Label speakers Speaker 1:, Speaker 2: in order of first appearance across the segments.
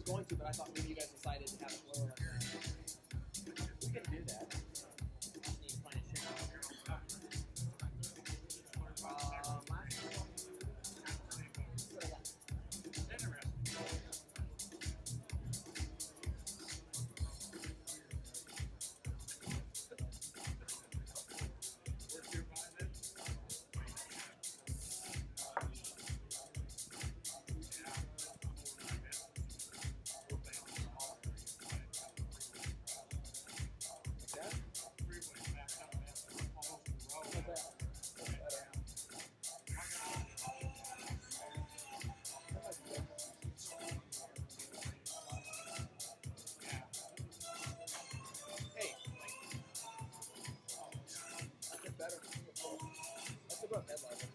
Speaker 1: going to, but I thought maybe you guys decided to have it lower like that.
Speaker 2: We can do that.
Speaker 1: Just need to find a shit. That's above head level.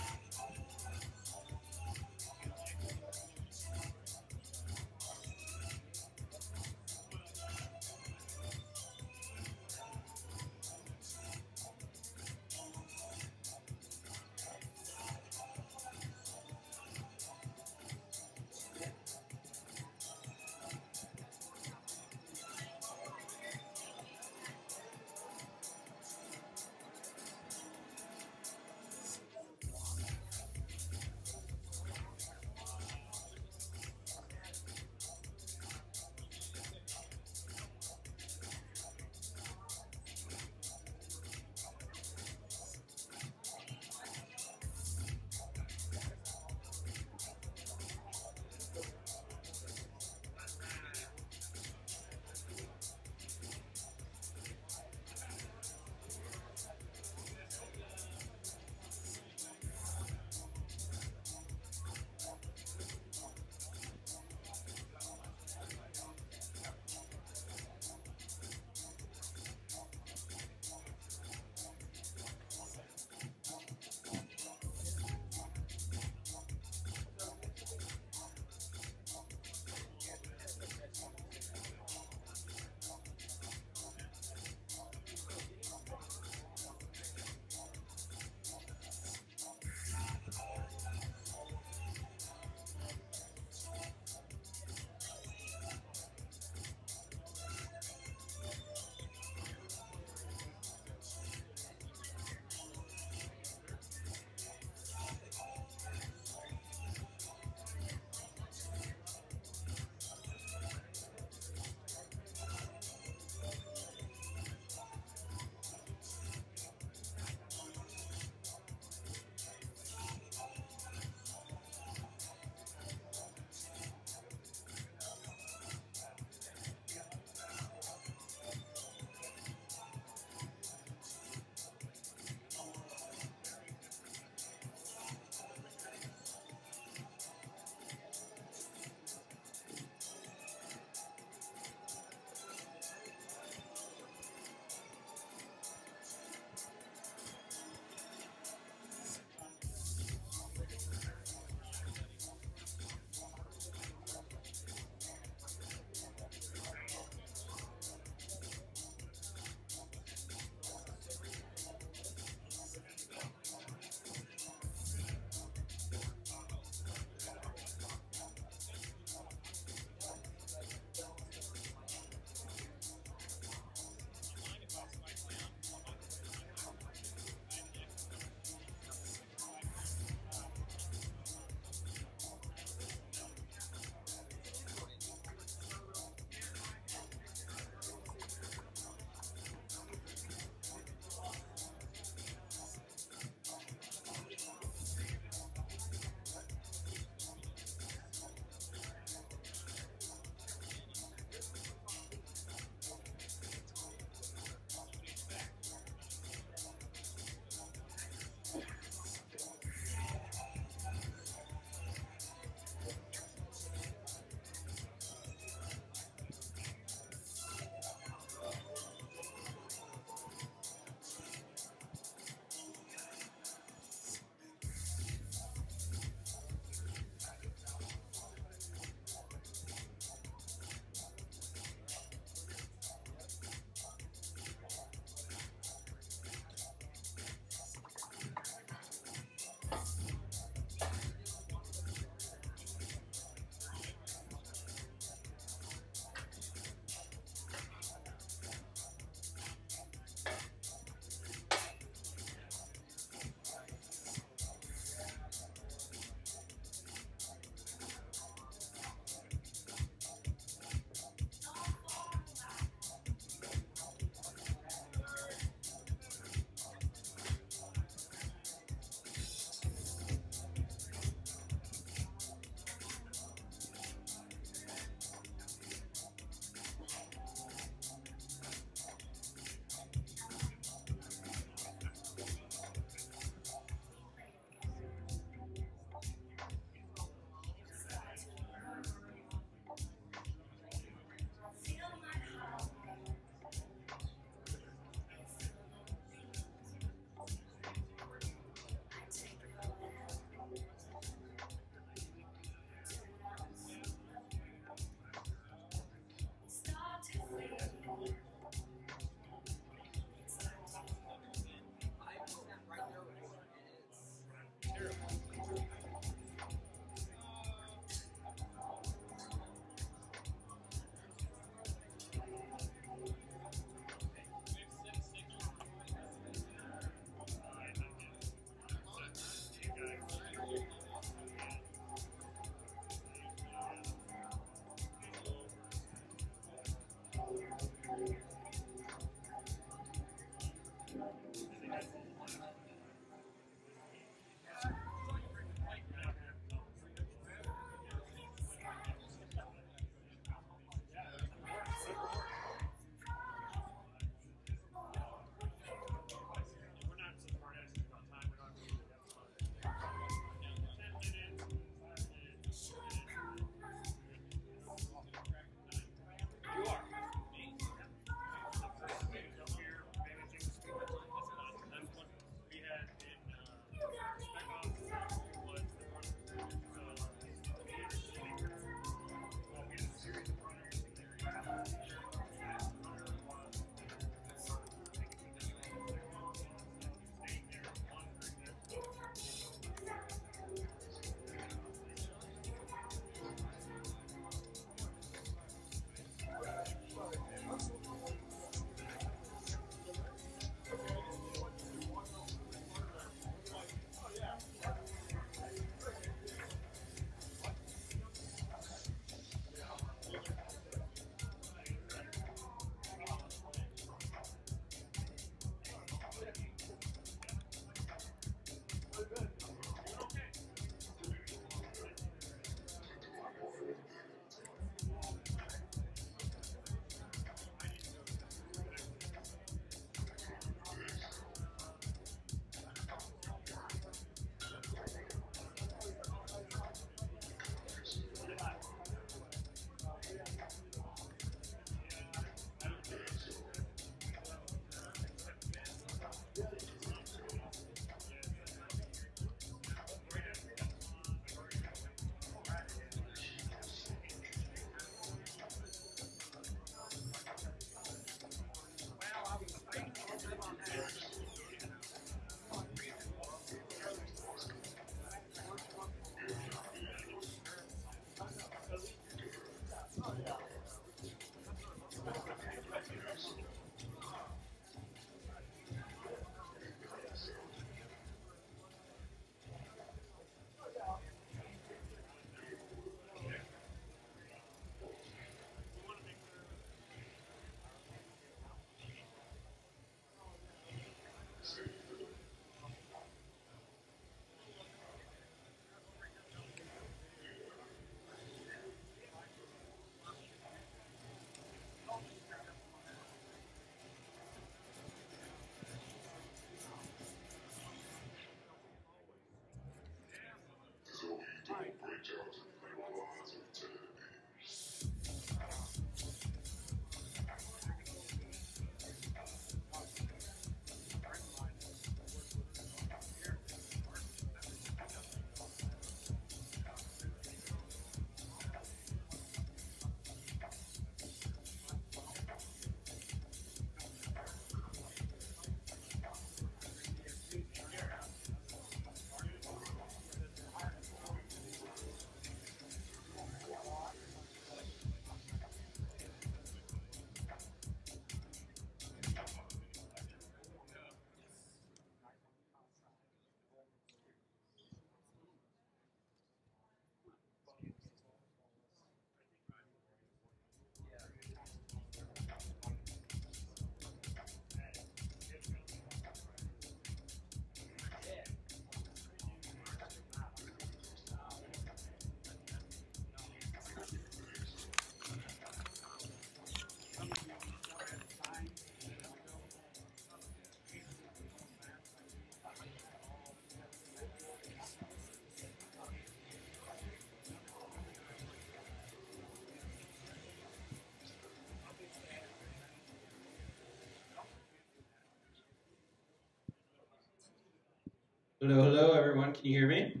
Speaker 3: Hello, hello, everyone. Can you hear me?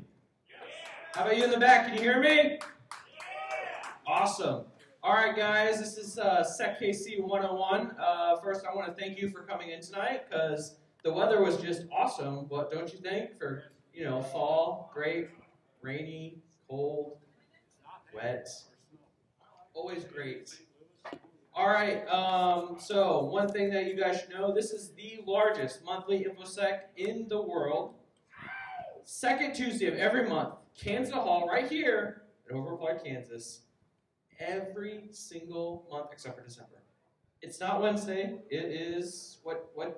Speaker 3: How about you in the back? Can you hear me? Awesome. All right, guys, this is SecKC 101. First, I want to thank you for coming in tonight because the weather was just awesome. But don't you think? For, fall, great, rainy, cold, wet, always great. All right, so one thing that you guys should know, this is the largest monthly InfoSec in the world. Second Tuesday of every month, Kansas Hall, right here in Overclock, Kansas, every single month except for December. It's not Wednesday. It is when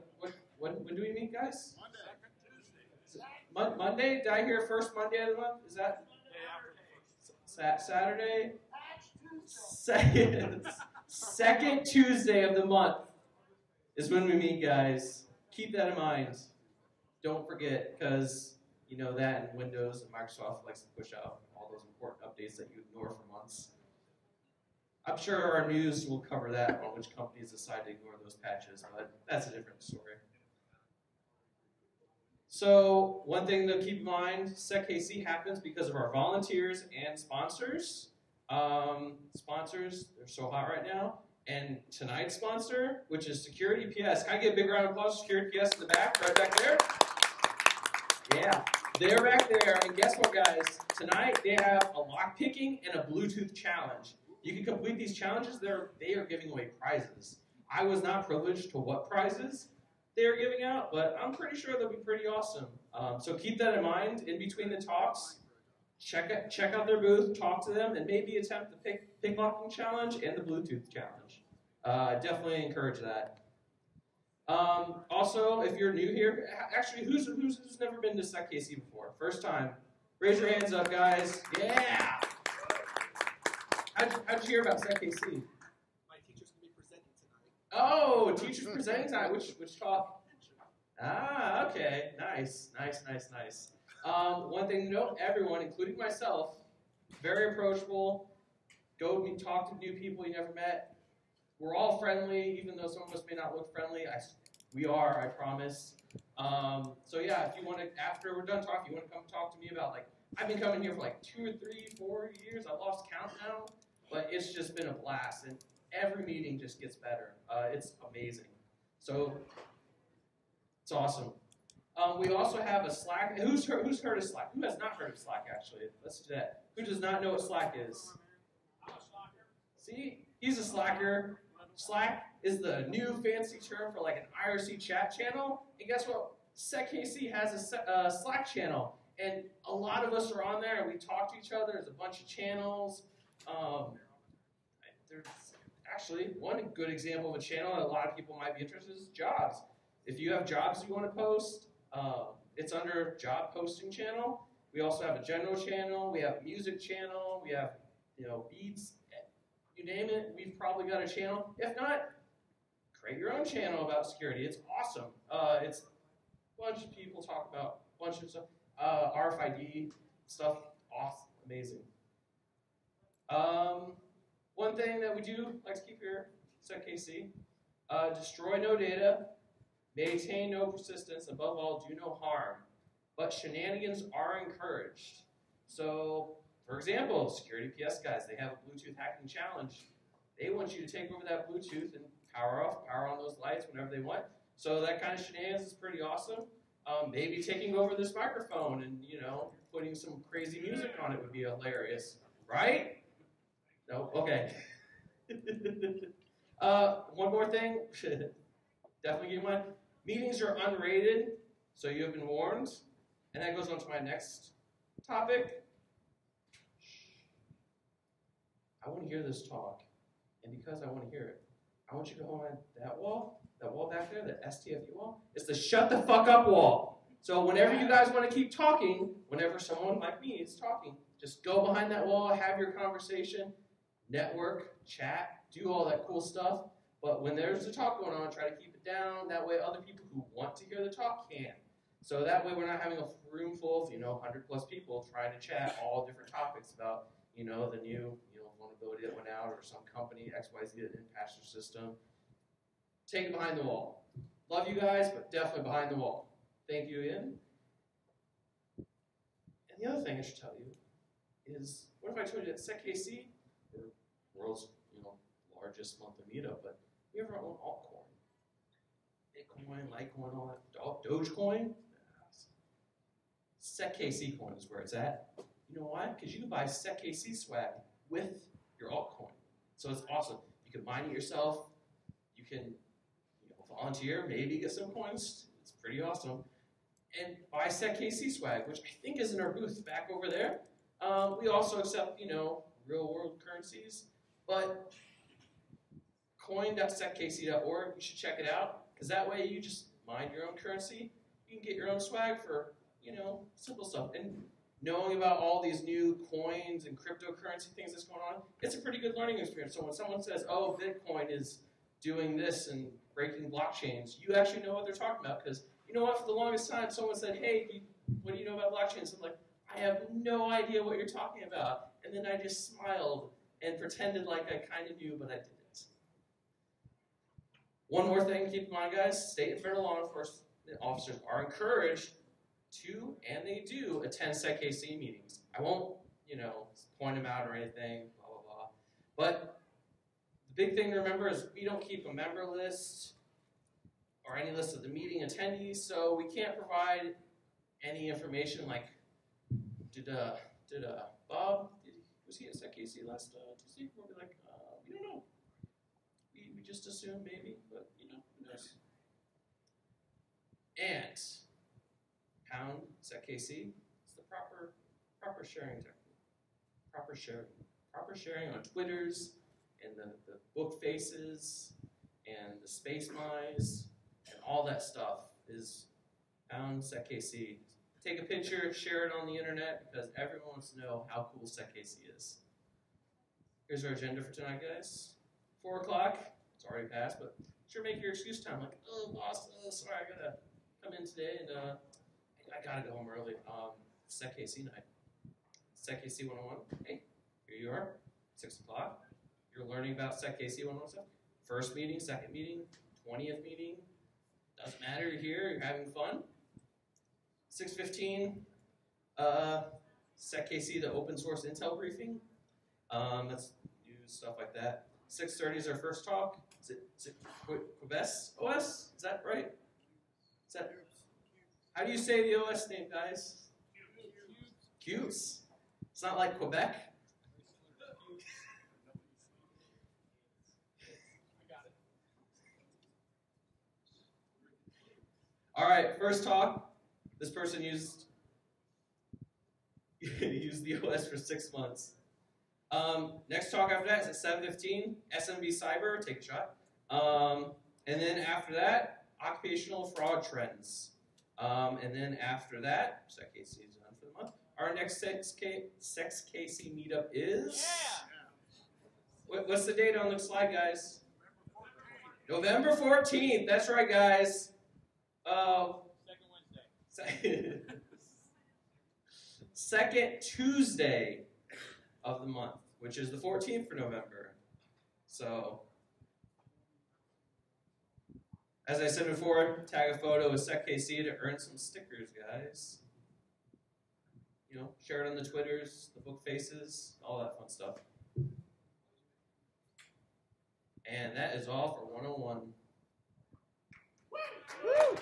Speaker 3: do we meet, guys? Monday. Did I hear first Monday of the month? Is that Saturday? Second Tuesday of the month is when we meet, guys. Keep that in mind. Don't forget, because you know that and Windows and Microsoft likes to push out all those important updates that you ignore for months. I'm sure our news will cover that on which companies decide to ignore those patches, but that's a different story. So one thing to keep in mind, SecKC happens because of our volunteers and sponsors. Sponsors, they're so hot right now. And tonight's sponsor, which is Security PS. Can I get a big round of applause for Security PS in the back, right back there? Yeah, they're back there. And guess what, guys? Tonight they have a lock picking and a Bluetooth challenge. You can complete these challenges. They are giving away prizes. I was not privileged to what prizes they are giving out, but I'm pretty sure they'll be pretty awesome. So keep that in mind in between the talks. Check out their booth, talk to them, and maybe attempt the pick locking challenge and the Bluetooth challenge. Definitely encourage that. Also, if you're new here, actually, who's never been to SecKC before? First time. Raise your hands up, guys. Yeah. How'd you hear about SecKC?
Speaker 1: My teacher's going to be presenting tonight.
Speaker 3: Oh, teacher's presenting tonight. Which talk? Ah, okay. Nice. One thing to note, everyone, including myself, very approachable. Go talk to new people you never met. We're all friendly, even though some of us may not look friendly. We are, I promise. So yeah, if you want to, after we're done talking, you want to come talk to me about, I've been coming here for 2 or 3, 4 years. I lost count now, but it's just been a blast, and every meeting just gets better. It's amazing. So it's awesome. We also have a Slack. Who's heard of Slack? Who has not heard of Slack, actually? Let's do that. Who does not know what Slack is? See? He's a Slacker. Slack is the new fancy term for an IRC chat channel. And guess what? SecKC has a Slack channel. And a lot of us are on there, and we talk to each other. There's a bunch of channels. There's actually one good example of a channel that a lot of people might be interested in is jobs. If you have jobs you want to post, it's under job posting channel. We also have a general channel. We have music channel. We have beats. You name it, we've probably got a channel. If not, create your own channel about security. It's awesome. It's a bunch of people talk about a bunch of stuff. RFID stuff, awesome, amazing. One thing that we do like to keep here, SecKC, destroy no data, maintain no persistence, above all, do no harm. But shenanigans are encouraged. So, for example, Security PS guys, they have a Bluetooth hacking challenge. They want you to take over that Bluetooth and power off, power on those lights whenever they want. So that kind of shenanigans is pretty awesome. Maybe taking over this microphone and, putting some crazy music on it would be hilarious, right? No? Okay. One more thing, definitely keep in mind, meetings are unrated, so you have been warned. And that goes on to my next topic. I want to hear this talk, and because I want to hear it, I want you to go on that wall back there, the STFU wall. It's the shut the fuck up wall. So whenever you guys want to keep talking, whenever someone like me is talking, just go behind that wall, have your conversation, network, chat, do all that cool stuff. But when there's a talk going on, try to keep it down. That way other people who want to hear the talk can. So that way we're not having a room full of, 100 plus people trying to chat all different topics about, the new, vulnerability that went out or some company, XYZ, that didn't patch their system. Take it behind the wall. Love you guys, but definitely behind the wall. Thank you, Ian. And the other thing I should tell you is, what if I told you that SecKC, the world's largest monthly meetup, but we have our own altcoin. Bitcoin, Litecoin, all that. Dogecoin. SecKC coin is where it's at. You know why? Because you can buy SecKC swag with your altcoin. So it's awesome. You can mine it yourself. You can volunteer, maybe get some coins. It's pretty awesome. And buy SecKC swag, which I think is in our booth back over there. We also accept, real world currencies. But coin.seckc.org, you should check it out. Because that way you just mine your own currency. You can get your own swag for, simple stuff. And knowing about all these new coins and cryptocurrency things that's going on, it's a pretty good learning experience. So when someone says, oh, Bitcoin is doing this and breaking blockchains, you actually know what they're talking about. Because you know what? For the longest time, someone said, hey, what do you know about blockchains? I'm like, I have no idea what you're talking about. And then I just smiled and pretended like I kind of knew, but I didn't. One more thing to keep in mind, guys. State and federal law enforcement officers are encouraged to, and they do, attend SecKC meetings. I won't, point them out or anything, blah, blah, blah. But the big thing to remember is we don't keep a member list or any list of the meeting attendees, so we can't provide any information like, did Bob, was he at SecKC last Tuesday? We'll be like, we don't know. We just assume maybe, but who knows. And pound SecKC is the proper sharing technique. Proper sharing on Twitters and the book faces and the space mice and all that stuff is pound SecKC. Take a picture, share it on the internet because everyone wants to know how cool SecKC is. Here's our agenda for tonight, guys. 4 o'clock. It's already passed, but sure make your excuse time. Like, oh, boss, sorry, I gotta come in today, and I gotta go home early. SecKC night. SecKC 101. Hey, here you are. 6 o'clock. You're learning about SecKC 101 stuff. First meeting, second meeting, 20th meeting. Doesn't matter. You're here. You're having fun. 6:15. SecKC, the open source intel briefing. That's news stuff like that. 6:30 is our first talk. Is it Quebes OS? Is that right? Is that? How do you say the OS name, guys? Cubes. It's not like Quebec. All right, first talk. This person used the OS for 6 months. Next talk after that is at 7:15. SMB Cyber, take a shot. And then after that, occupational fraud trends. And then after that, SecKC is done for the month. Our next SecKC meetup is. Yeah. What's the date on the slide, guys? November 14th. That's right, guys.
Speaker 1: Second Wednesday.
Speaker 3: Second Tuesday of the month, which is the 14th for November. So, as I said before, tag a photo with SecKC to earn some stickers, guys. Share it on the Twitters, the book faces, all that fun stuff. And that is all for 101. Woo!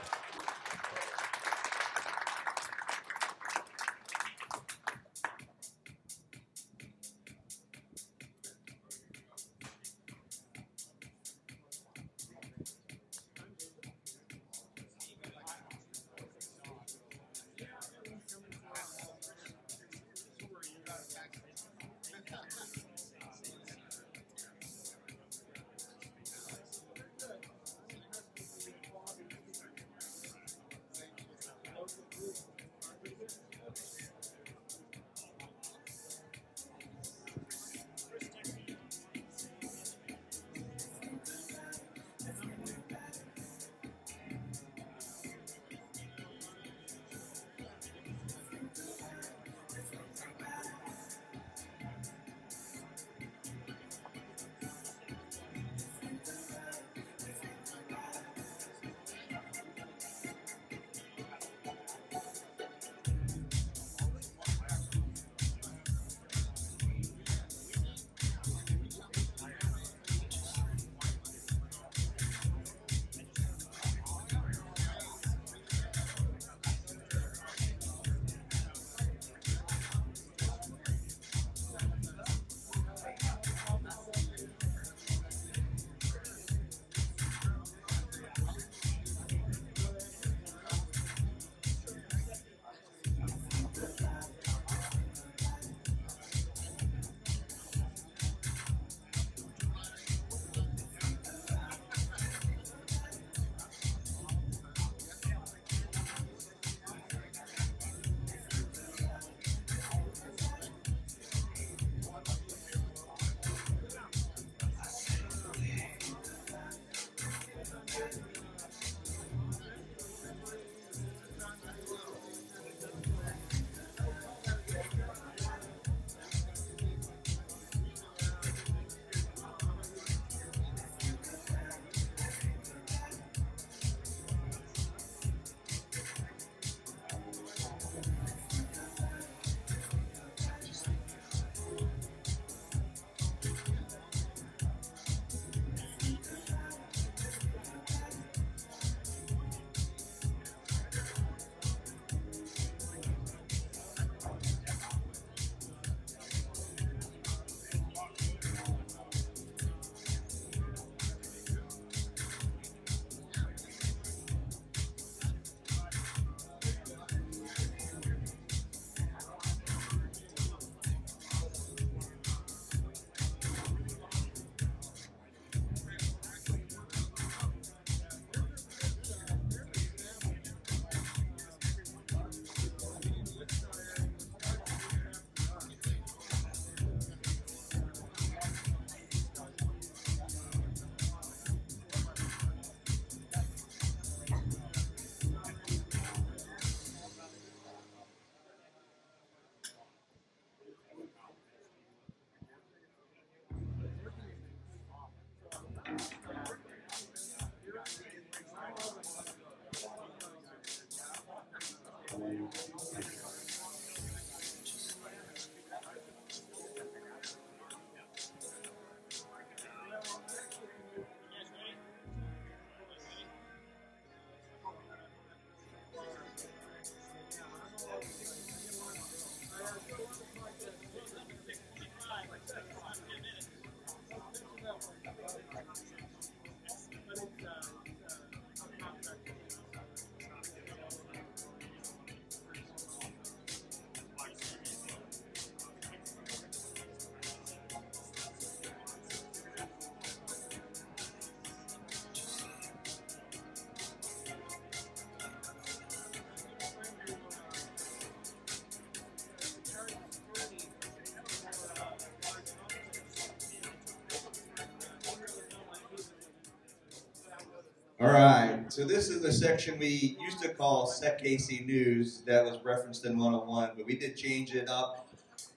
Speaker 4: All right, so this is the section we used to call SecKC News that was referenced in 101, but we did change it up.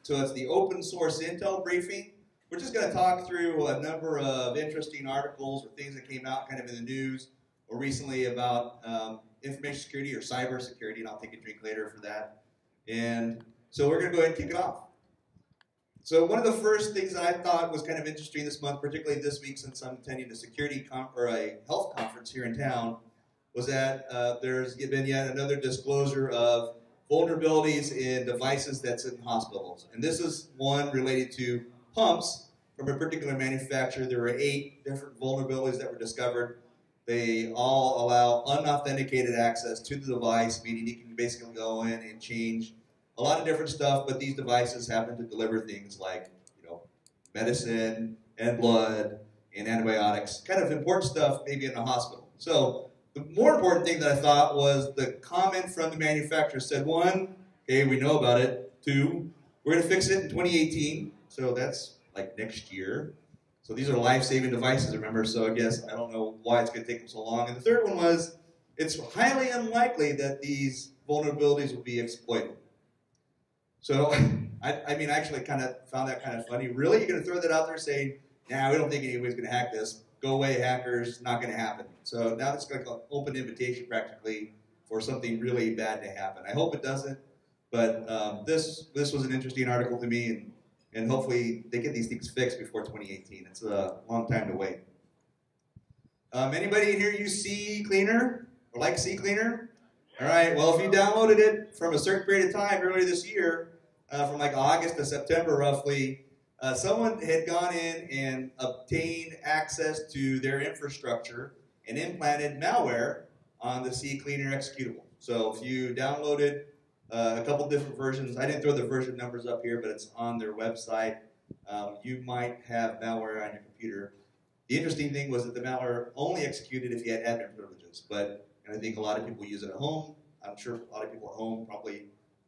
Speaker 4: So it's the open source intel briefing. We're just going to talk through a number of interesting articles or things that came out kind of in the news or recently about information security or cyber security, and I'll take a drink later for that. And so we're going to go ahead and kick it off. So one of the first things that I thought was kind of interesting this month, particularly this week since I'm attending a health conference here in town, was that there's been yet another disclosure of vulnerabilities in devices that's in hospitals. And this is one related to pumps from a particular manufacturer. There were 8 different vulnerabilities that were discovered. They all allow unauthenticated access to the device, meaning you can basically go in and change a lot of different stuff, but these devices happen to deliver things like, medicine and blood and antibiotics, kind of important stuff maybe in a hospital. So the more important thing that I thought was the comment from the manufacturer said, 1, okay, we know about it. 2, we're going to fix it in 2018. So that's like next year. So these are life-saving devices, remember? So I guess I don't know why it's going to take them so long. And the third one was, it's highly unlikely that these vulnerabilities will be exploited. So, I actually kind of found that kind of funny. Really? You're going to throw that out there saying, nah, we don't think anybody's going to hack this. Go away, hackers. Not going to happen. So now it's like an open invitation practically for something really bad to happen. I hope it doesn't. But this was an interesting article to me, and hopefully they get these things fixed before 2018. It's a long time to wait. Anybody in here use CCleaner or like CCleaner? All right. Well, if you downloaded it from a certain period of time earlier this year, from like August to September roughly, someone had gone in and obtained access to their infrastructure and implanted malware on the CCleaner executable. So if you downloaded a couple different versions, I didn't throw the version numbers up here, but it's on their website, you might have malware on your computer. The interesting thing was that the malware only executed if you had admin privileges, but I think a lot of people use it at home. I'm sure a lot of people at home probably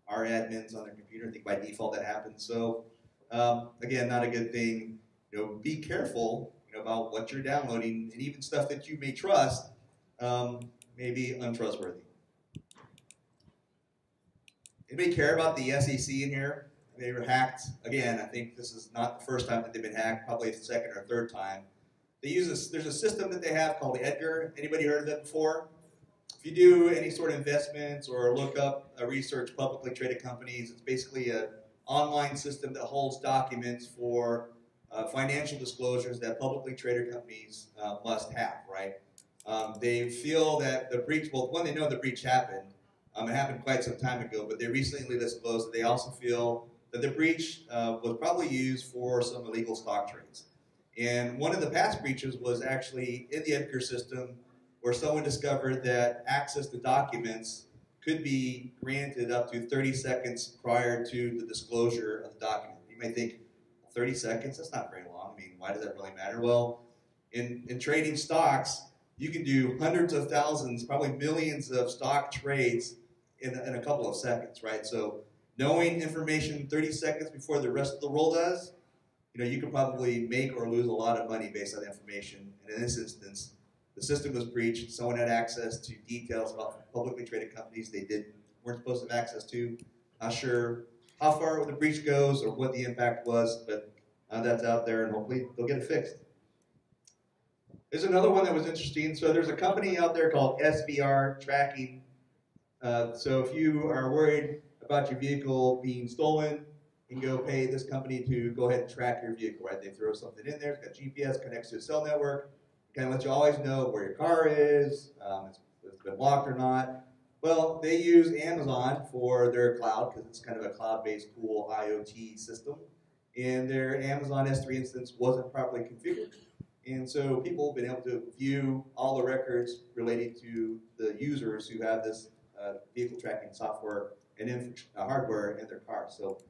Speaker 4: are admins on their computer. I think by default that happens. So again, not a good thing. Be careful about what you're downloading, and even stuff that you may trust may be untrustworthy. Anybody care about the SEC in here? They were hacked. Again, I think this is not the first time that they've been hacked, probably the second or third time. They use this, there's a system that they have called Edgar. Anybody heard of that before? If you do any sort of investments or look up research publicly traded companies, it's basically an online system that holds documents for financial disclosures that publicly traded companies must have, right? They feel that the breach, well, when they know the breach happened, it happened quite some time ago, but they recently disclosed that they also feel that the breach was probably used for some illegal stock trades. And one of the past breaches was actually in the Edgar system, where someone discovered that access to documents could be granted up to 30 seconds prior to the disclosure of the document. You may think, 30 seconds? That's not very long. I mean, why does that really matter? Well, in trading stocks, you can do hundreds of thousands, probably millions of stock trades in a couple of seconds, right? So knowing information 30 seconds before the rest of the world does, you could probably make or lose a lot of money based on the information. And in this instance, the system was breached. Someone had access to details about publicly traded companies they weren't supposed to have access to. Not sure how far the breach goes or what the impact was, but that's out there, and hopefully they'll get it fixed. There's another one that was interesting. So there's a company out there called SBR Tracking. So if you are worried about your vehicle being stolen, you can go pay this company to go ahead and track your vehicle, right? They throw something in there. It's got GPS, connects to a cell network. Kind of let you always know where your car is, it's been locked or not. Well, they use Amazon for their cloud because it's kind of a cloud-based, cool IoT system. And their Amazon S3 instance wasn't properly configured. And so people have been able to view all the records relating to the users who have this vehicle tracking software and hardware in their car. So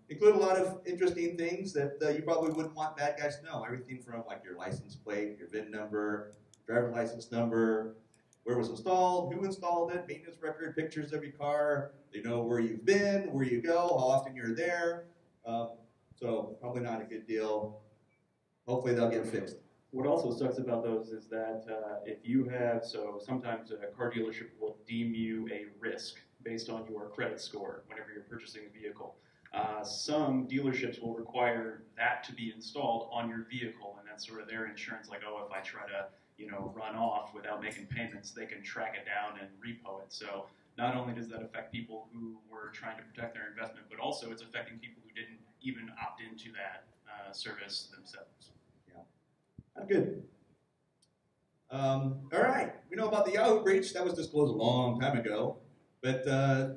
Speaker 4: include a lot of interesting things that you probably wouldn't want bad guys to know. Everything from like your license plate, your VIN number, driver's license number, where it was installed, who installed it, maintenance record, pictures of your car. They know where you've been, where you go, how often you're there. So probably not a good deal. Hopefully they'll get fixed.
Speaker 2: What also sucks about those is that if you have, so sometimes a car dealership will deem you a risk based on your credit score whenever you're purchasing a vehicle. Some dealerships will require that to be installed on your vehicle, and that's sort of their insurance, like, oh, if I try to, run off without making payments, they can track it down and repo it. So not only does that affect people who were trying to protect their investment, but also it's affecting people who didn't even opt into that service themselves.
Speaker 4: Good. All right. We know about the Yahoo breach. That was disclosed a long time ago. But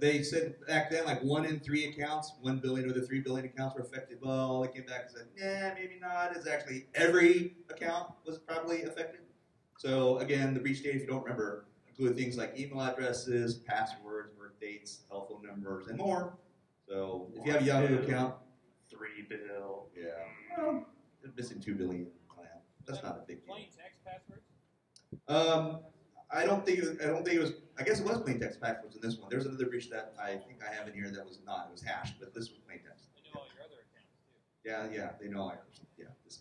Speaker 4: they said back then, like 1 in 3 accounts, 1 billion of the 3 billion accounts were affected. Well, they came back and said, yeah, maybe not. It's actually every account was probably affected. So again, the breach data, if you don't remember, include things like email addresses, passwords, birth dates, telephone numbers, and more. So if you have a Yahoo account,
Speaker 2: 3 bill.
Speaker 4: Yeah. Well, they're missing 2 billion. That's not a big deal.
Speaker 1: Plain text passwords?
Speaker 4: I don't think it was. I guess it was plain text passwords in this one. There's another breach that I think I have in here that was not. It was hashed, but this was plain text.
Speaker 1: They know all your other accounts, too.
Speaker 4: Yeah, they know this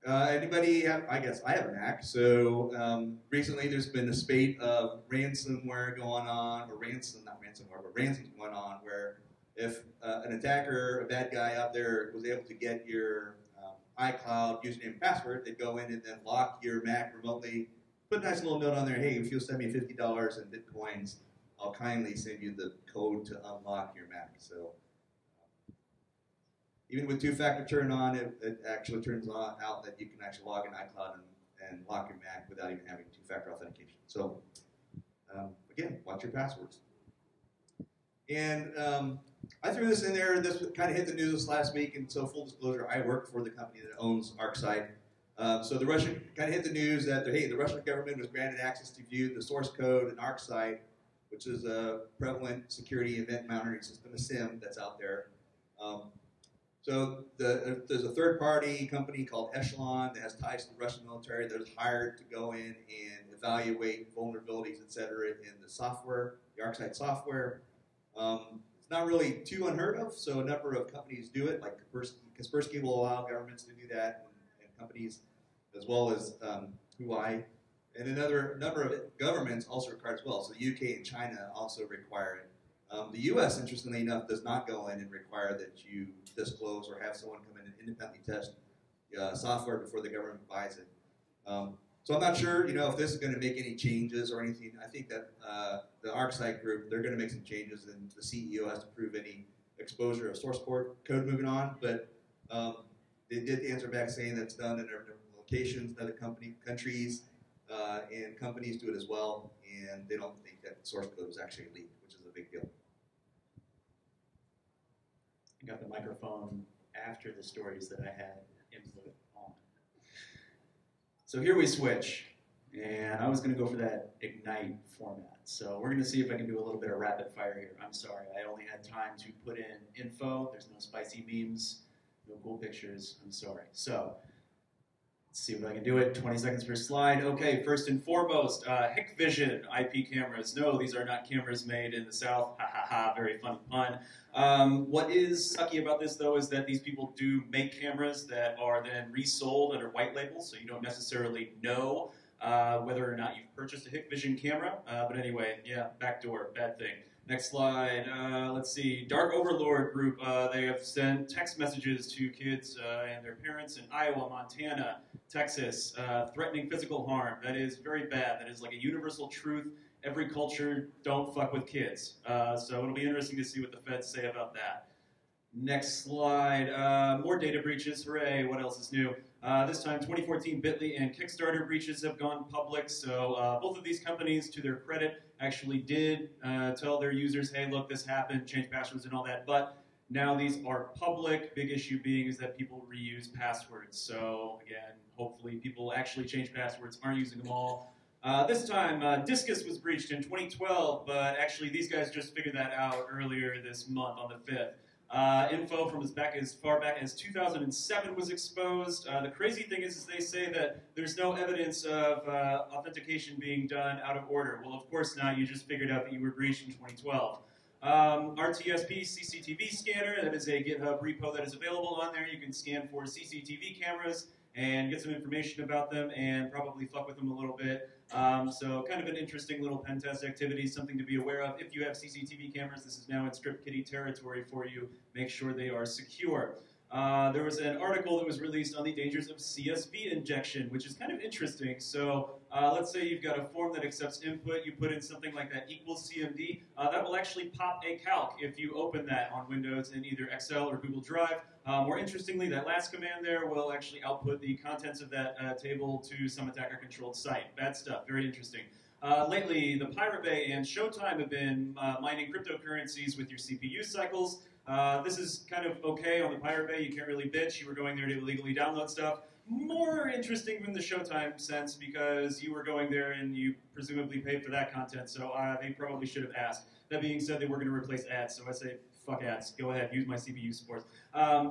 Speaker 4: guy. Anybody have? I guess I have a Mac. So recently, there's been a spate of ransomware going on, or not ransomware, but ransoms going on, where if an attacker, a bad guy out there, was able to get your iCloud username and password, they'd go in and then lock your Mac remotely, put a nice little note on there, hey, if you'll send me $50 in Bitcoins, I'll kindly send you the code to unlock your Mac. So even with two-factor turn on, it actually turns out that you can actually log in iCloud and lock your Mac without even having two-factor authentication. So again, watch your passwords. And I threw this in there. This kind of hit the news last week, and so full disclosure, I work for the company that owns ArcSight. So the Russian kind of hit the news that the Russian government was granted access to view the source code in ArcSight, which is a prevalent security event monitoring system, a SIM that's out there. So there's a third-party company called Echelon that has ties to the Russian military that was hired to go in and evaluate vulnerabilities, et cetera, in the software, the ArcSight software. It's not really too unheard of, so a number of companies do it, like Kaspersky will allow governments to do that, and companies as well as Huawei. And another number of governments also require it as well, so the UK and China also require it. The US, interestingly enough, does not go in and require that you disclose or have someone come in and independently test software before the government buys it. So I'm not sure, if this is going to make any changes or anything. I think that the ArcSight group, they're going to make some changes, and the CEO has to prove any exposure of source code moving on. But they did answer back saying that's done in different locations, in other countries, and companies do it as well. And they don't think that source code was actually leaked, which is a big deal.
Speaker 2: I got the microphone after the stories that I had input on. So here we switch, and I was going to go for that Ignite format. So we're going to see if I can do a little bit of rapid fire here. I'm sorry, I only had time to put in info. There's no spicy memes, no cool pictures. I'm sorry. So let's see if I can do it. 20 seconds per slide. Okay, first and foremost, Hikvision IP cameras. No, these are not cameras made in the South. Ha ha ha, very funny pun. What is sucky about this, though, is that these people do make cameras that are then resold under white labels, so you don't necessarily know whether or not you've purchased a Hikvision camera. But anyway, yeah, backdoor, bad thing. Next slide. Let's see. Dark Overlord Group. They have sent text messages to kids and their parents in Iowa, Montana, Texas, threatening physical harm. That is very bad. That is like a universal truth. Every culture, don't fuck with kids. So it'll be interesting to see what the feds say about that. Next slide. More data breaches. Hooray. What else is new? This time, 2014 Bitly and Kickstarter breaches have gone public. So both of these companies, to their credit, actually did tell their users, hey, look, this happened, change passwords and all that. But now these are public. Big issue being is that people reuse passwords. So again, hopefully people actually change passwords, aren't using them all. This time, Discus was breached in 2012, but actually these guys just figured that out earlier this month on the 5th. Info from as far back as 2007 was exposed. The crazy thing is they say that there's no evidence of authentication being done out of order. Well, of course not. You just figured out that you were breached in 2012.
Speaker 5: RTSP CCTV scanner, that is a GitHub repo that is available on there. You can scan for CCTV cameras and get some information about them and probably fuck with them a little bit. So kind of an interesting little pen test activity, something to be aware of. If you have CCTV cameras, this is now in Script Kiddie territory for you. Make sure they are secure. There was an article that was released on the dangers of CSV injection, which is kind of interesting. So let's say you've got a form that accepts input, you put in something like that equals CMD, that will actually pop a calc if you open that on Windows in either Excel or Google Drive. More interestingly, that last command there will actually output the contents of that table to some attacker-controlled site. Bad stuff, very interesting. Lately, the Pirate Bay and Showtime have been mining cryptocurrencies with your CPU cycles. This is kind of okay on the Pirate Bay. You can't really bitch. You were going there to illegally download stuff. More interesting from the Showtime sense because you were going there and you presumably paid for that content, so they probably should have asked. That being said, they were going to replace ads, so I say fuck ads. Go ahead, use my CPU support.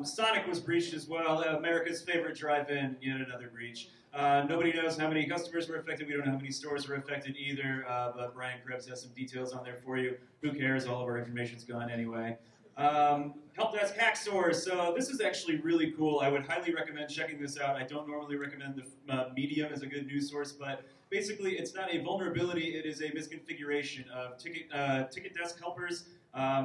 Speaker 5: Sonic was breached as well. America's favorite drive-in, yet another breach. Nobody knows how many customers were affected. We don't know how many stores were affected either, but Brian Krebs has some details on there for you. Who cares? All of our information's gone anyway. Help desk hack source. So this is actually really cool. I would highly recommend checking this out. I don't normally recommend the Medium as a good news source, but basically it's not a vulnerability. It is a misconfiguration of ticket desk helpers.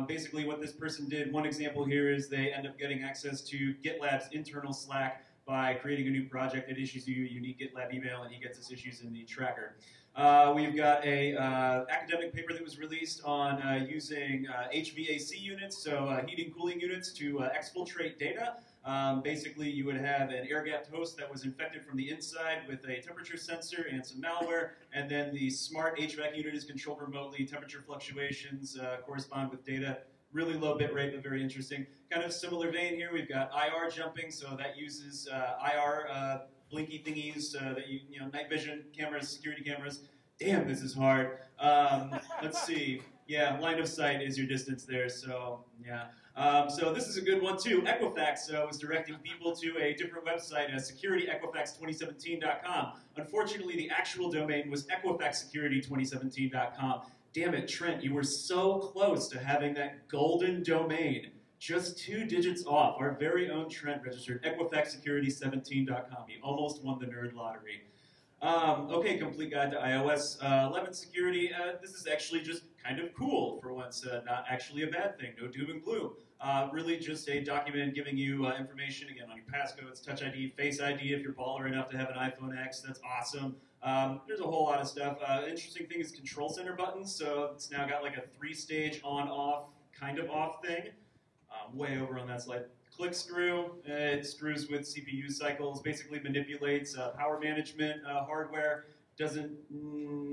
Speaker 5: Basically what this person did, one example here is they end up getting access to GitLab's internal Slack by creating a new project that issues you a unique GitLab email, and he gets his issues in the tracker. We've got a academic paper that was released on using HVAC units, so heating cooling units, to exfiltrate data. Basically, you would have an air-gapped host that was infected from the inside with a temperature sensor and some malware, and then the smart HVAC unit is controlled remotely. Temperature fluctuations correspond with data. Really low bit rate, but very interesting. Kind of similar vein here, we've got IR jumping, so that uses IR blinky thingies that you know, night vision cameras, security cameras. Damn, this is hard. Let's see. Yeah, line of sight is your distance there, so yeah. So this is a good one too. Equifax was directing people to a different website, securityequifax2017.com. Unfortunately, the actual domain was equifaxsecurity2017.com. Damn it, Trent, you were so close to having that golden domain. Just 2 digits off. Our very own Trent registered equifaxsecurity17.com. He almost won the nerd lottery. Okay, complete guide to iOS 11 security. This is actually just kind of cool for once. Not actually a bad thing. No doom and gloom. Really just a document giving you information, again, on your passcodes, Touch ID, Face ID if you're baller enough to have an iPhone X. That's awesome. There's a whole lot of stuff. Interesting thing is control center buttons. So it's now got like a 3-stage on-off, kind of off thing. Way over on that slide. Click screw, it screws with CPU cycles, basically manipulates power management hardware, doesn't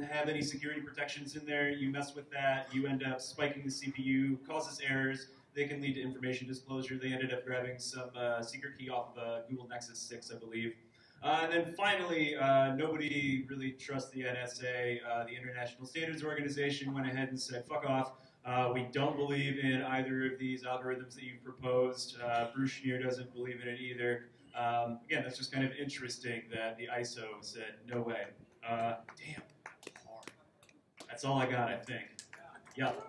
Speaker 5: have any security protections in there. You mess with that, you end up spiking the CPU, causes errors. They can lead to information disclosure. They ended up grabbing some secret key off of Google Nexus 6, I believe. And then finally, nobody really trusts the NSA. The International Standards Organization went ahead and said, fuck off. We don't believe in either of these algorithms that you've proposed. Bruce Schneer doesn't believe in it either. Again, that's just kind of interesting that the ISO said, no way. Damn. That's all I got, I think. Yep.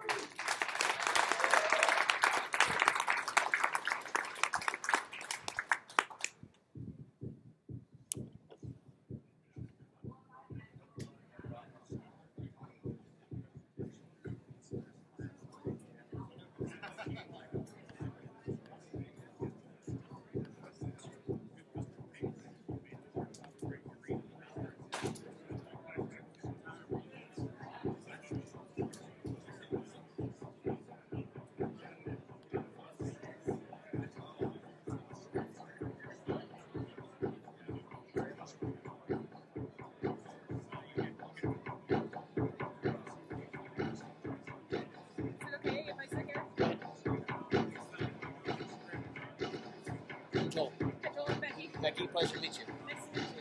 Speaker 6: Becky, pleasure to meet you.
Speaker 7: Nice to meet you.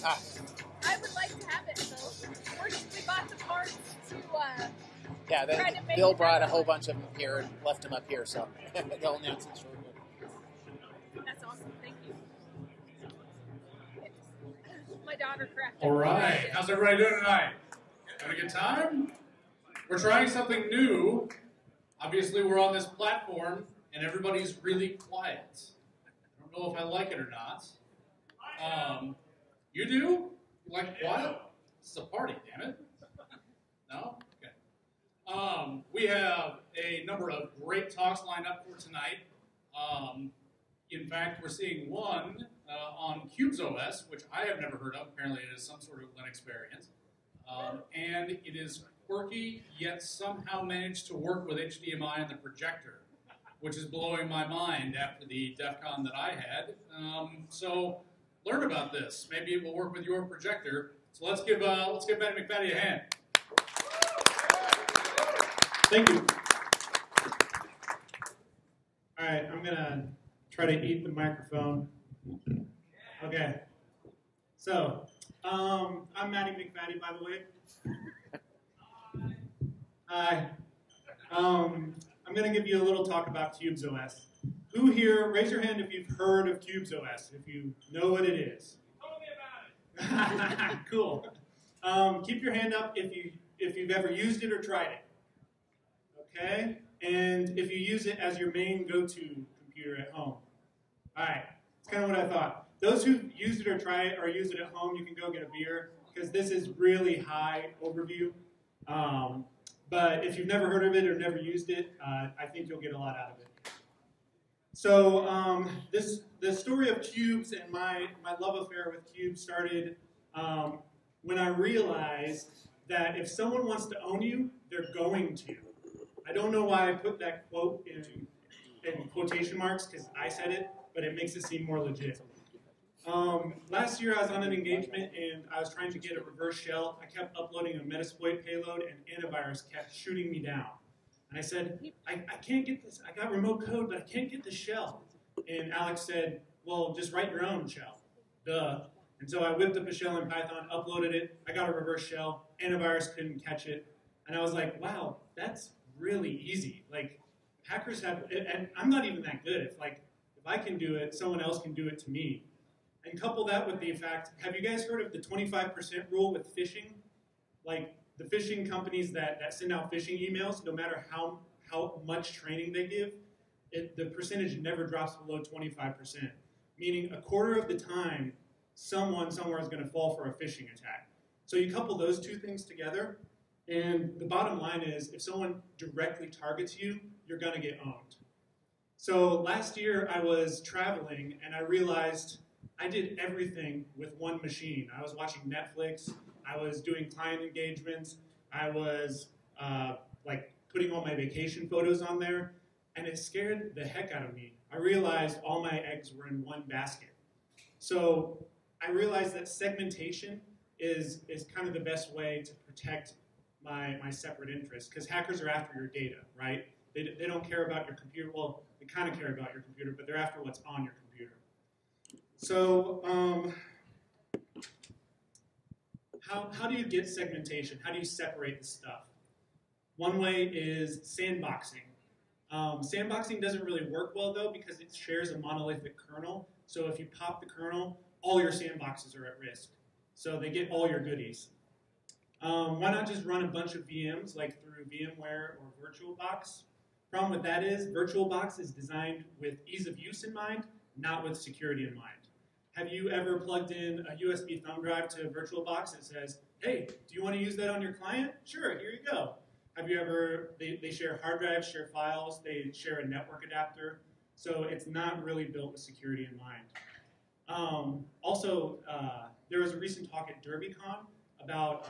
Speaker 6: I would like to have it, so we bought the parts to
Speaker 7: Yeah,
Speaker 6: try to make
Speaker 7: Bill
Speaker 6: it
Speaker 7: brought a
Speaker 6: happen.
Speaker 7: whole bunch of them here and left them up here, so they'll announce it shortly.
Speaker 6: That's awesome. Thank you. My daughter crafted.
Speaker 8: All right, how's everybody doing tonight? Having a good time? We're trying something new. Obviously, we're on this platform, and everybody's really quiet. I don't know if I like it or not. You do? You like quiet? This is a party, damn it. No? Okay. We have a number of great talks lined up for tonight. In fact, we're seeing one on Cubes OS, which I have never heard of. Apparently, it is some sort of Linux variant. And it is quirky, yet somehow managed to work with HDMI and the projector, which is blowing my mind after the DEF CON that I had. So learn about this. Maybe it will work with your projector. So let's give Benny McFaddy a hand.
Speaker 9: Thank you. All right, I'm gonna try to eat the microphone. Okay. So, I'm Matty McFaddy, by the way. Hi. I'm gonna give you a little talk about Cubes OS. Who here, raise your hand if you've heard of Cubes OS, if you know what it is.
Speaker 1: Tell me about it.
Speaker 9: Cool. Keep your hand up if you've ever used it or tried it. Okay? And if you use it as your main go-to computer at home. All right. That's kind of what I thought. Those who used it or try it or use it at home, you can go get a beer because this is really high overview. But if you've never heard of it or never used it, I think you'll get a lot out of it. So the story of Cubes and my love affair with Cubes started when I realized that if someone wants to own you, they're going to. I don't know why I put that quote in quotation marks because I said it, but it makes it seem more legit. Last year I was on an engagement and I was trying to get a reverse shell. I kept uploading a Metasploit payload and antivirus kept shooting me down. And I said, I can't get this. I got remote code, but I can't get the shell. And Alex said, well, just write your own shell. Duh. And so I whipped up a shell in Python, uploaded it. I got a reverse shell. Antivirus couldn't catch it. And I was like, wow, that's really easy. Like, hackers have, and I'm not even that good. If I can do it, someone else can do it to me. And couple that with the fact, have you guys heard of the 25% rule with phishing? Like, the phishing companies that send out phishing emails, no matter how much training they give, the percentage never drops below 25%. Meaning a quarter of the time, someone somewhere is going to fall for a phishing attack. So you couple those two things together, and the bottom line is, if someone directly targets you, you're going to get owned. So last year I was traveling, and I realized I did everything with one machine. I was watching Netflix, I was doing client engagements, I was putting all my vacation photos on there, and it scared the heck out of me. I realized all my eggs were in one basket. So I realized that segmentation is kind of the best way to protect my separate interests, because hackers are after your data, right? They don't care about your computer. Well, they kind of care about your computer, but they're after what's on your computer. So how do you get segmentation? How do you separate the stuff? One way is sandboxing. Sandboxing doesn't really work well, though, because it shares a monolithic kernel. So if you pop the kernel, all your sandboxes are at risk. So they get all your goodies. Why not just run a bunch of VMs, like through VMware or VirtualBox? Problem with that is VirtualBox is designed with ease of use in mind, not with security in mind. Have you ever plugged in a USB thumb drive to VirtualBox that says, hey, do you want to use that on your client? Sure, here you go. Have you ever, they share hard drives, share files, they share a network adapter, so it's not really built with security in mind. There was a recent talk at DerbyCon about,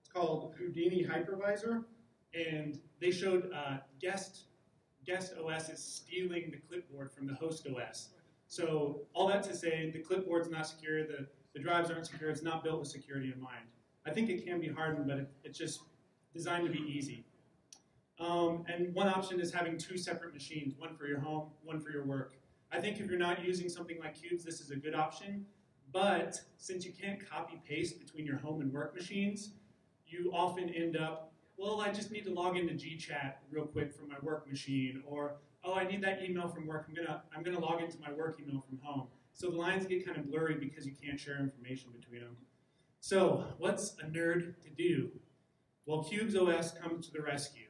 Speaker 9: it's called Houdini Hypervisor, and they showed guest OS is stealing the clipboard from the host OS. So all that to say, the clipboard's not secure, the drives aren't secure, it's not built with security in mind. I think it can be hardened, but it's just designed to be easy. And one option is having two separate machines, one for your home, one for your work. I think if you're not using something like Cubes, this is a good option, But since you can't copy paste between your home and work machines, you often end up, well, I just need to log into GChat real quick from my work machine, or oh, I need that email from work. I'm gonna log into my work email from home. So the lines get kind of blurry because you can't share information between them. So what's a nerd to do? Well, Cubes OS comes to the rescue.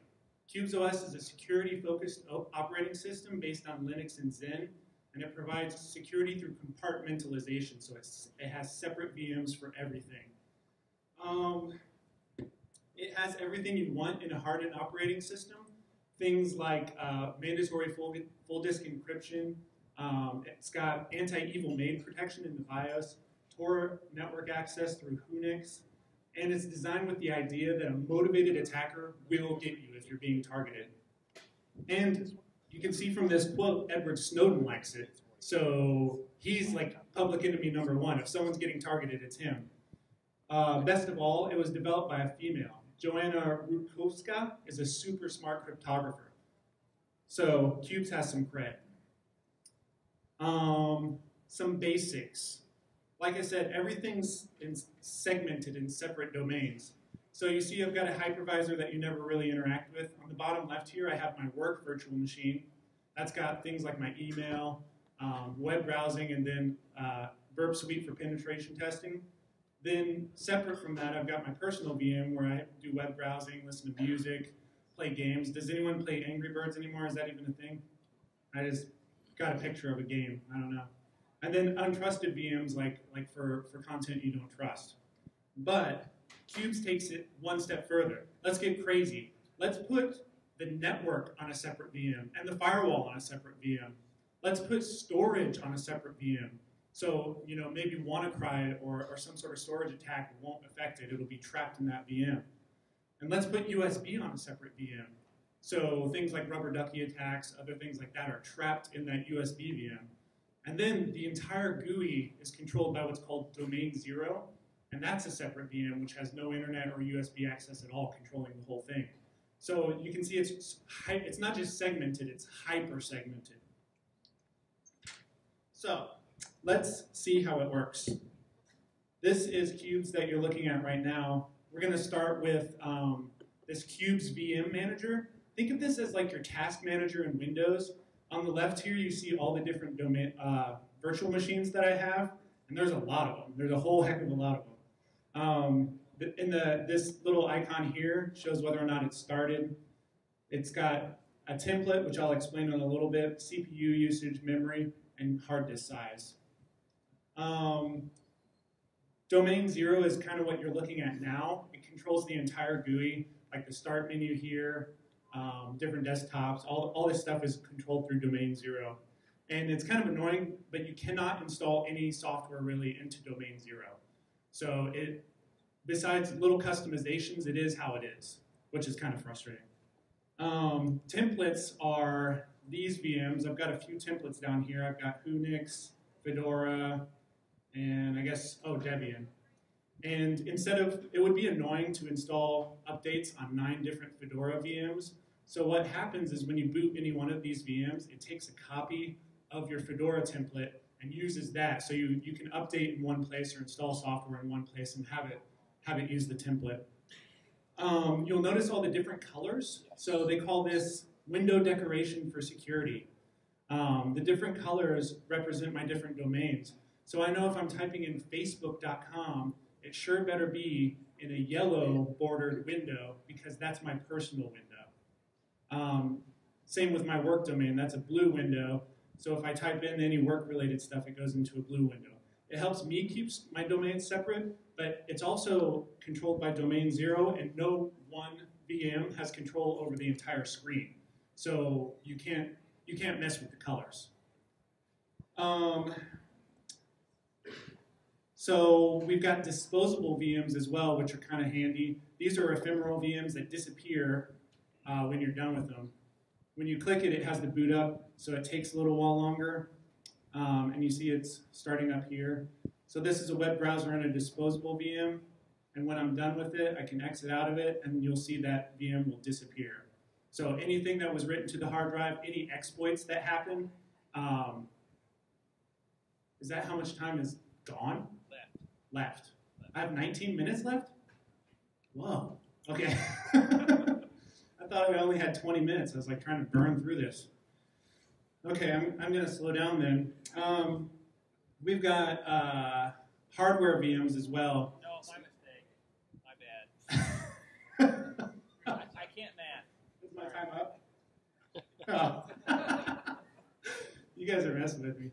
Speaker 9: Cubes OS is a security-focused operating system based on Linux and Zen, and it provides security through compartmentalization. So it has separate VMs for everything. It has everything you want in a hardened operating system. Things like mandatory full disk encryption. It's got anti-evil maid protection in the BIOS, Tor network access through Unix, and it's designed with the idea that a motivated attacker will get you if you're being targeted. And you can see from this quote, Edward Snowden likes it. So he's like public enemy number one. If someone's getting targeted, it's him. Best of all, it was developed by a female. Joanna Rutkowska is a super smart cryptographer. So Cubes has some cred. Some basics. Like I said, everything's segmented in separate domains. So you see I've got a hypervisor that you never really interact with. On the bottom left here, I have my work virtual machine. That's got things like my email, web browsing, and then Burp Suite for penetration testing. Then separate from that, I've got my personal VM where I do web browsing, listen to music, play games. Does anyone play Angry Birds anymore? Is that even a thing? I just got a picture of a game. I don't know. And then untrusted VMs like for content you don't trust. But Cubes takes it one step further. Let's get crazy. Let's put the network on a separate VM and the firewall on a separate VM. Let's put storage on a separate VM. So, you know, maybe WannaCry or some sort of storage attack won't affect it. It'll be trapped in that VM. And let's put USB on a separate VM. So things like rubber ducky attacks, other things like that are trapped in that USB VM. And then the entire GUI is controlled by what's called domain 0. And that's a separate VM which has no internet or USB access at all, controlling the whole thing. So you can see it's not just segmented, it's hyper segmented. So let's see how it works. This is Cubes that you're looking at right now. We're going to start with this Cubes VM manager. Think of this as like your task manager in Windows. On the left here, you see all the different virtual machines that I have, and there's a lot of them. There's a whole heck of a lot of them. This little icon here shows whether or not it's started. It's got a template, which I'll explain in a little bit, CPU usage, memory, and hard disk size. Domain 0 is kind of what you're looking at now. It controls the entire GUI, like the start menu here, different desktops. All this stuff is controlled through domain 0. And it's kind of annoying, but you cannot install any software really into domain 0. So besides little customizations, it is how it is, which is kind of frustrating. Templates are these VMs. I've got a few templates down here. I've got Unix, Fedora, and I guess, Debian. And it would be annoying to install updates on 9 different Fedora VMs. So what happens is when you boot any one of these VMs, it takes a copy of your Fedora template and uses that. So you can update in one place or install software in one place and have it use the template. You'll notice all the different colors. So they call this window decoration for security. The different colors represent my different domains. So I know if I'm typing in facebook.com, it sure better be in a yellow bordered window because that's my personal window. Same with my work domain, that's a blue window. So if I type in any work-related stuff, it goes into a blue window. It helps me keep my domains separate, but it's also controlled by domain 0, and no one VM has control over the entire screen. So you can't mess with the colors. So we've got disposable VMs as well, which are kind of handy. These are ephemeral VMs that disappear when you're done with them. When you click it, it has the boot up, so it takes a little while longer. And you see it's starting up here. So this is a web browser and a disposable VM. And when I'm done with it, I can exit out of it, and you'll see that VM will disappear. So anything that was written to the hard drive, any exploits that happen, is that how much time is gone? Left. I have 19 minutes left? Whoa. Okay. I thought I only had 20 minutes. I was like trying to burn through this. Okay, I'm going to slow down then. We've got hardware VMs as well.
Speaker 1: No, my mistake. My bad. I can't math.
Speaker 9: Is my time up? Oh. You guys are messing with me.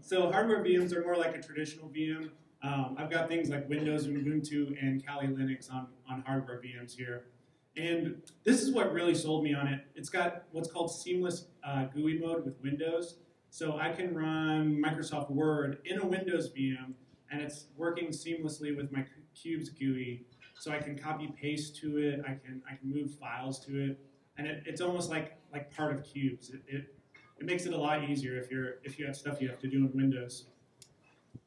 Speaker 9: So hardware VMs are more like a traditional VM. I've got things like Windows and Ubuntu and Kali Linux on hardware VMs here. And this is what really sold me on it. It's got what's called seamless GUI mode with Windows. So I can run Microsoft Word in a Windows VM, and it's working seamlessly with my Cubes GUI. So I can copy paste to it. I can move files to it, and it's almost like part of Cubes. It makes it a lot easier if you have stuff you have to do in Windows.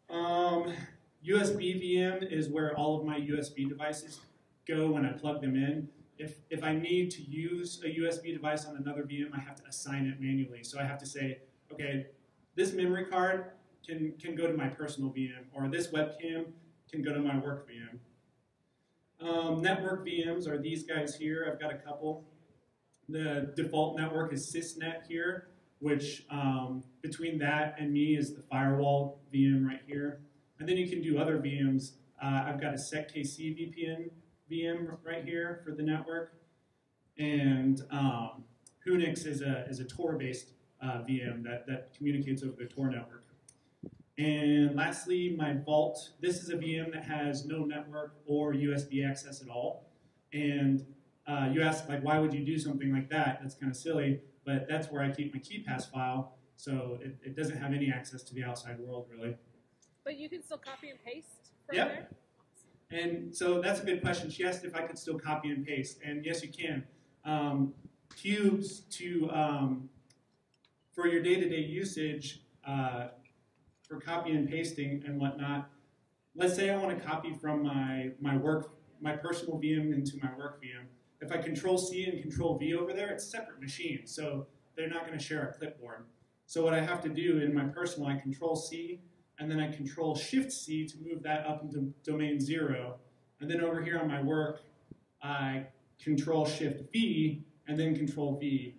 Speaker 9: USB VM is where all of my USB devices go when I plug them in. If I need to use a USB device on another VM, I have to assign it manually. So I have to say, okay, this memory card can go to my personal VM, or this webcam can go to my work VM. Network VMs are these guys here. I've got a couple. The default network is sysnet here, which between that and me is the firewall VM right here. And then you can do other VMs. I've got a SecKC VPN VM right here for the network. And Unix is a Tor-based VM that communicates over the Tor network. And lastly, my Vault. This is a VM that has no network or USB access at all. And you ask, like, why would you do something like that? That's kind of silly, but that's where I keep my KeyPass file, so it doesn't have any access to the outside world, really.
Speaker 6: But you can still copy and paste from
Speaker 9: Yep.
Speaker 6: there?
Speaker 9: And so that's a good question. She asked if I could still copy and paste, and yes, you can. Cubes for your day-to-day usage, for copy and pasting and whatnot. Let's say I want to copy from my personal VM into my work VM. If I Control-C and Control-V over there, it's separate machines, so they're not going to share a clipboard. So what I have to do in my personal, I Control-C, and then I Control-Shift-C to move that up into domain 0. And then over here on my work, I Control-Shift-V, and then Control-V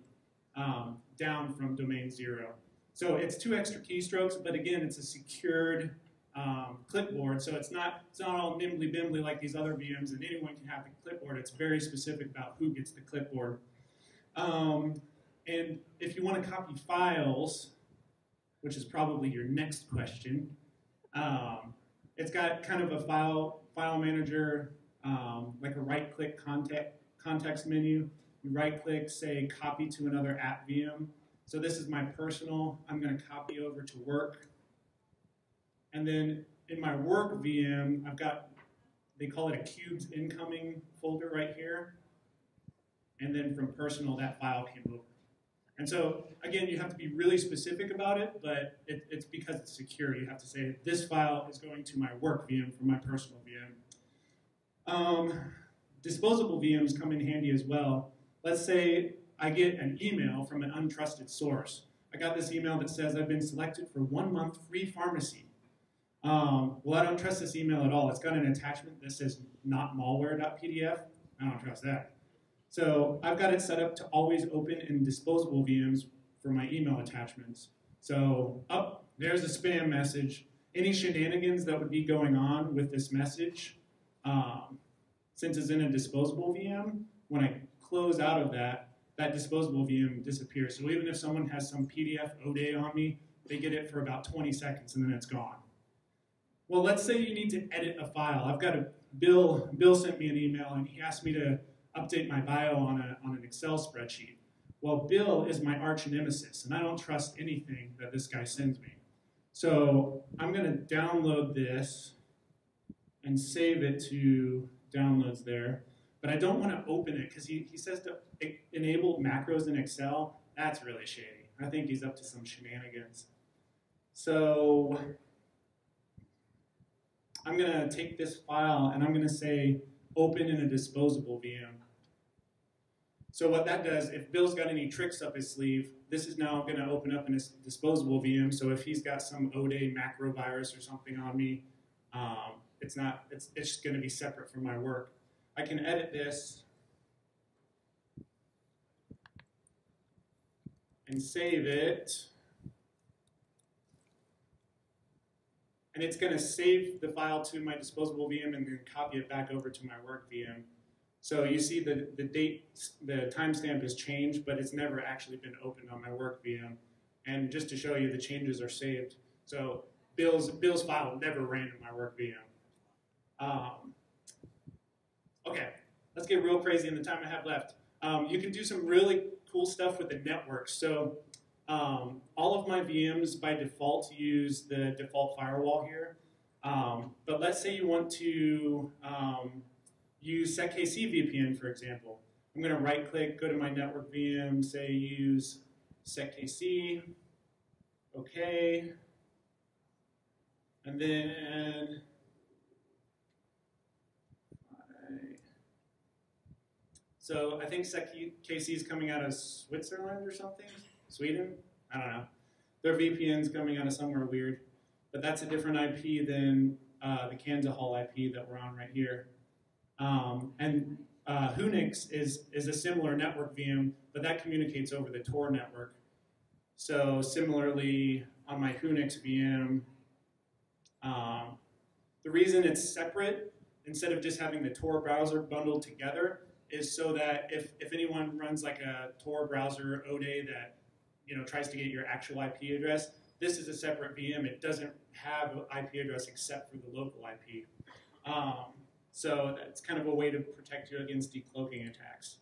Speaker 9: down from domain 0. So it's 2 extra keystrokes, but again, it's a secured clipboard, so it's not all nimbly-bimbly like these other VMs, and anyone can have the clipboard. It's very specific about who gets the clipboard. And if you want to copy files, which is probably your next question, it's got kind of a file manager, like a right-click context menu. You right-click, say, copy to another app VM. So this is my personal. I'm going to copy over to work. And then in my work VM, I've got, they call it a Cubes incoming folder right here. And then from personal, that file came over. And so, again, you have to be really specific about it, but it's because it's secure. You have to say, this file is going to my work VM from my personal VM. Disposable VMs come in handy as well. Let's say I get an email from an untrusted source. I got this email that says I've been selected for 1 month free pharmacy. Well, I don't trust this email at all. It's got an attachment that says notmalware.pdf. I don't trust that. So I've got it set up to always open in disposable VMs for my email attachments. So, there's a spam message. Any shenanigans that would be going on with this message, since it's in a disposable VM, when I close out of that disposable VM disappears. So even if someone has some PDF O-Day on me, they get it for about 20 seconds and then it's gone. Well, let's say you need to edit a file. I've got Bill sent me an email and he asked me to update my bio on an Excel spreadsheet. Well, Bill is my arch nemesis, and I don't trust anything that this guy sends me. So I'm going to download this and save it to downloads there. But I don't want to open it because he says to enable macros in Excel. That's really shady. I think he's up to some shenanigans. So I'm going to take this file and I'm going to say open in a disposable VM. So what that does, if Bill's got any tricks up his sleeve, this is now going to open up in his disposable VM. So if he's got some ODay macro virus or something on me, it's just going to be separate from my work. I can edit this and save it. And it's going to save the file to my disposable VM and then copy it back over to my work VM. So you see the timestamp has changed, but it's never actually been opened on my work VM. And just to show you, the changes are saved. So Bill's file never ran in my work VM. Okay, let's get real crazy in the time I have left. You can do some really cool stuff with the network. So all of my VMs by default use the default firewall here. But let's say you want to use SecKC VPN, for example. I'm going to right-click, go to my network VM, say use SecKC. OK. And then so I think SecKC is coming out of Switzerland or something? Sweden? I don't know. Their VPN's coming out of somewhere weird. But that's a different IP than the Kansas Hall IP that we're on right here. And Hunix is a similar network VM, but that communicates over the Tor network. So similarly, on my Hunix VM, the reason it's separate, instead of just having the Tor browser bundled together, is so that if anyone runs like a Tor browser ODay that tries to get your actual IP address, this is a separate VM. It doesn't have an IP address except for the local IP. So that's kind of a way to protect you against decloaking attacks.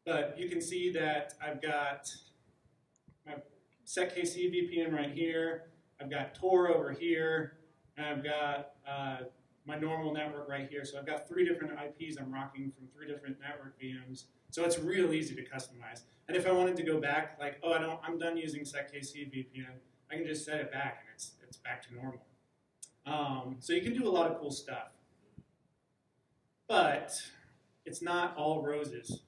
Speaker 9: But you can see that I've got my SecKC VPN right here. I've got Tor over here. And I've got my normal network right here. So I've got 3 different IPs I'm rocking from 3 different network VMs. So it's real easy to customize. And if I wanted to go back, like, oh, I'm done using SecKC VPN, I can just set it back and it's back to normal. So you can do a lot of cool stuff. But it's not all roses.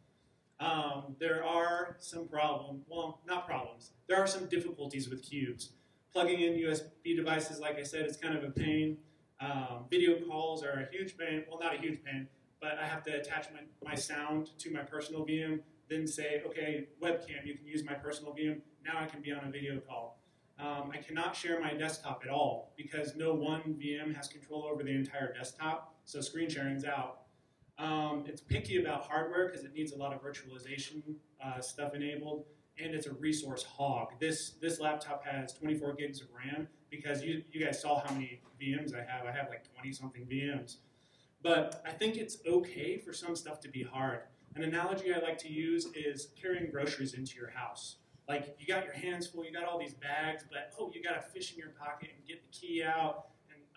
Speaker 9: There are some problems. Well, not problems. There are some difficulties with cubes. Plugging in USB devices, like I said, is kind of a pain. Video calls are a huge pain. Well, not a huge pain, but I have to attach my sound to my personal VM, then say, okay, webcam, you can use my personal VM. Now I can be on a video call. I cannot share my desktop at all because no one VM has control over the entire desktop, so screen sharing's out. It's picky about hardware because it needs a lot of virtualization stuff enabled, and it's a resource hog. This laptop has 24 gigs of RAM because you guys saw how many VMs I have. I have like 20-something VMs. But I think it's okay for some stuff to be hard. An analogy I like to use is carrying groceries into your house. Like, you got your hands full, you got all these bags, but you got to fish in your pocket and get the key out,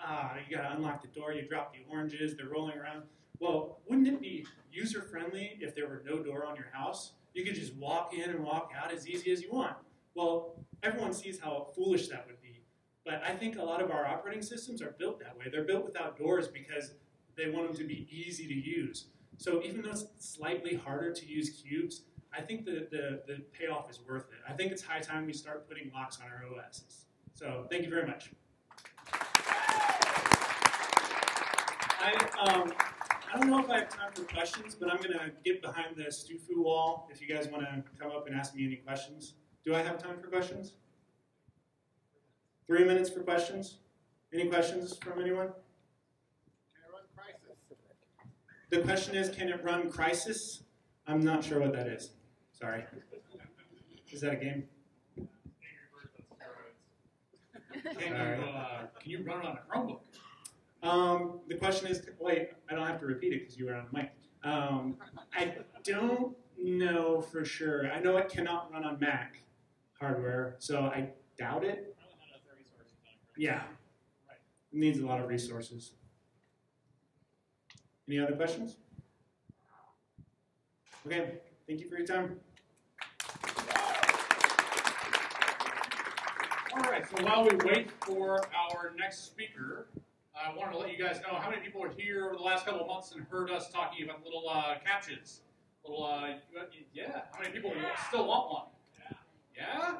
Speaker 9: and you got to unlock the door, you drop the oranges, they're rolling around. Well, wouldn't it be user-friendly if there were no door on your house? You could just walk in and walk out as easy as you want. Well, everyone sees how foolish that would be. But I think a lot of our operating systems are built that way. They're built without doors because they want them to be easy to use. So even though it's slightly harder to use cubes, I think the payoff is worth it. I think it's high time we start putting locks on our OSs. So thank you very much. I don't know if I have time for questions, but I'm going to get behind the Stufu wall if you guys want to come up and ask me any questions. Do I have time for questions? 3 minutes for questions? Any questions from anyone?
Speaker 7: Can it run Crisis?
Speaker 9: The question is, can it run Crisis? I'm not sure what that is. Sorry. Is that a game?
Speaker 8: Can you run it on a Chromebook?
Speaker 9: The question is, wait, I don't have to repeat it because you were on the mic. I don't know for sure. I know it cannot run on Mac hardware, so I doubt it. Yeah, it needs a lot of resources. Any other questions? Okay, thank you for your time.
Speaker 8: All right, so while we wait for our next speaker, I wanted to let you guys know how many people are here over the last couple of months and heard us talking about little captchas. Little, yeah. How many people still want one? Yeah?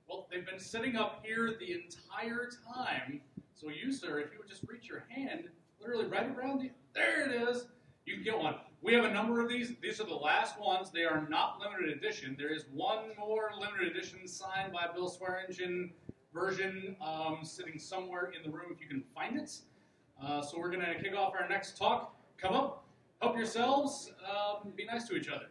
Speaker 8: Well, they've been sitting up here the entire time. So you, sir, if you would just reach your hand, literally right around the, there it is. You can get one. We have a number of these. These are the last ones. They are not limited edition. There is one more limited edition signed by Bill Swearingen version sitting somewhere in the room if you can find it. So we're going to kick off our next talk. Come up, help yourselves, be nice to each other.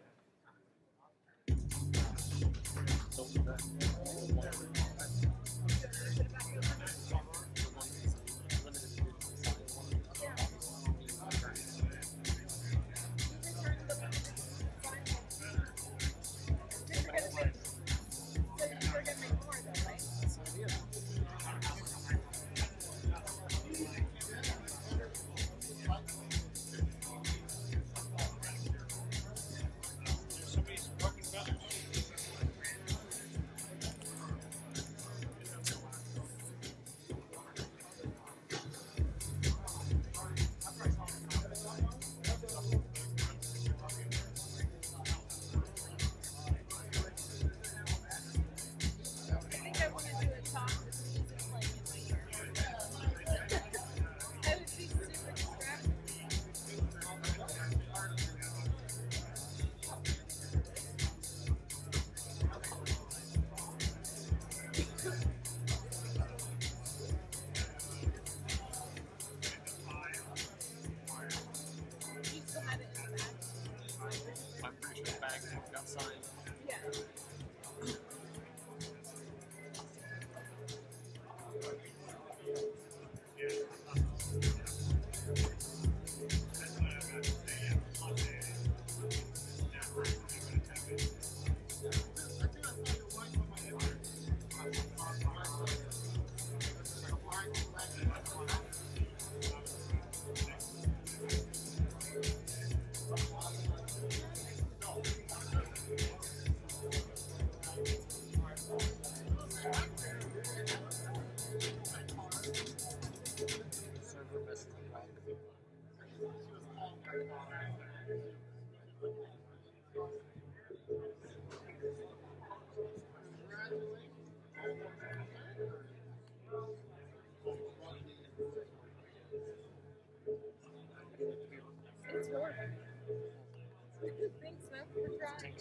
Speaker 6: Thanks, man, for trying.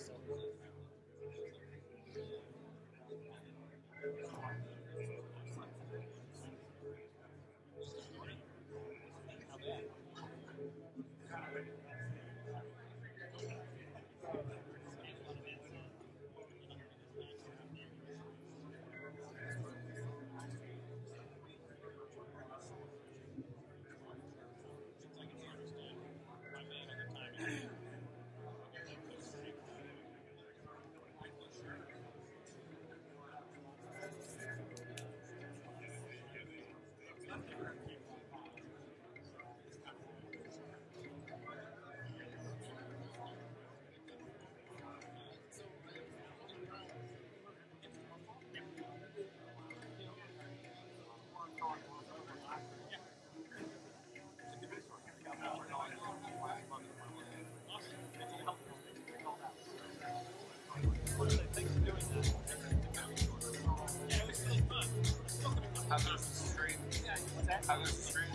Speaker 1: How goes the stream?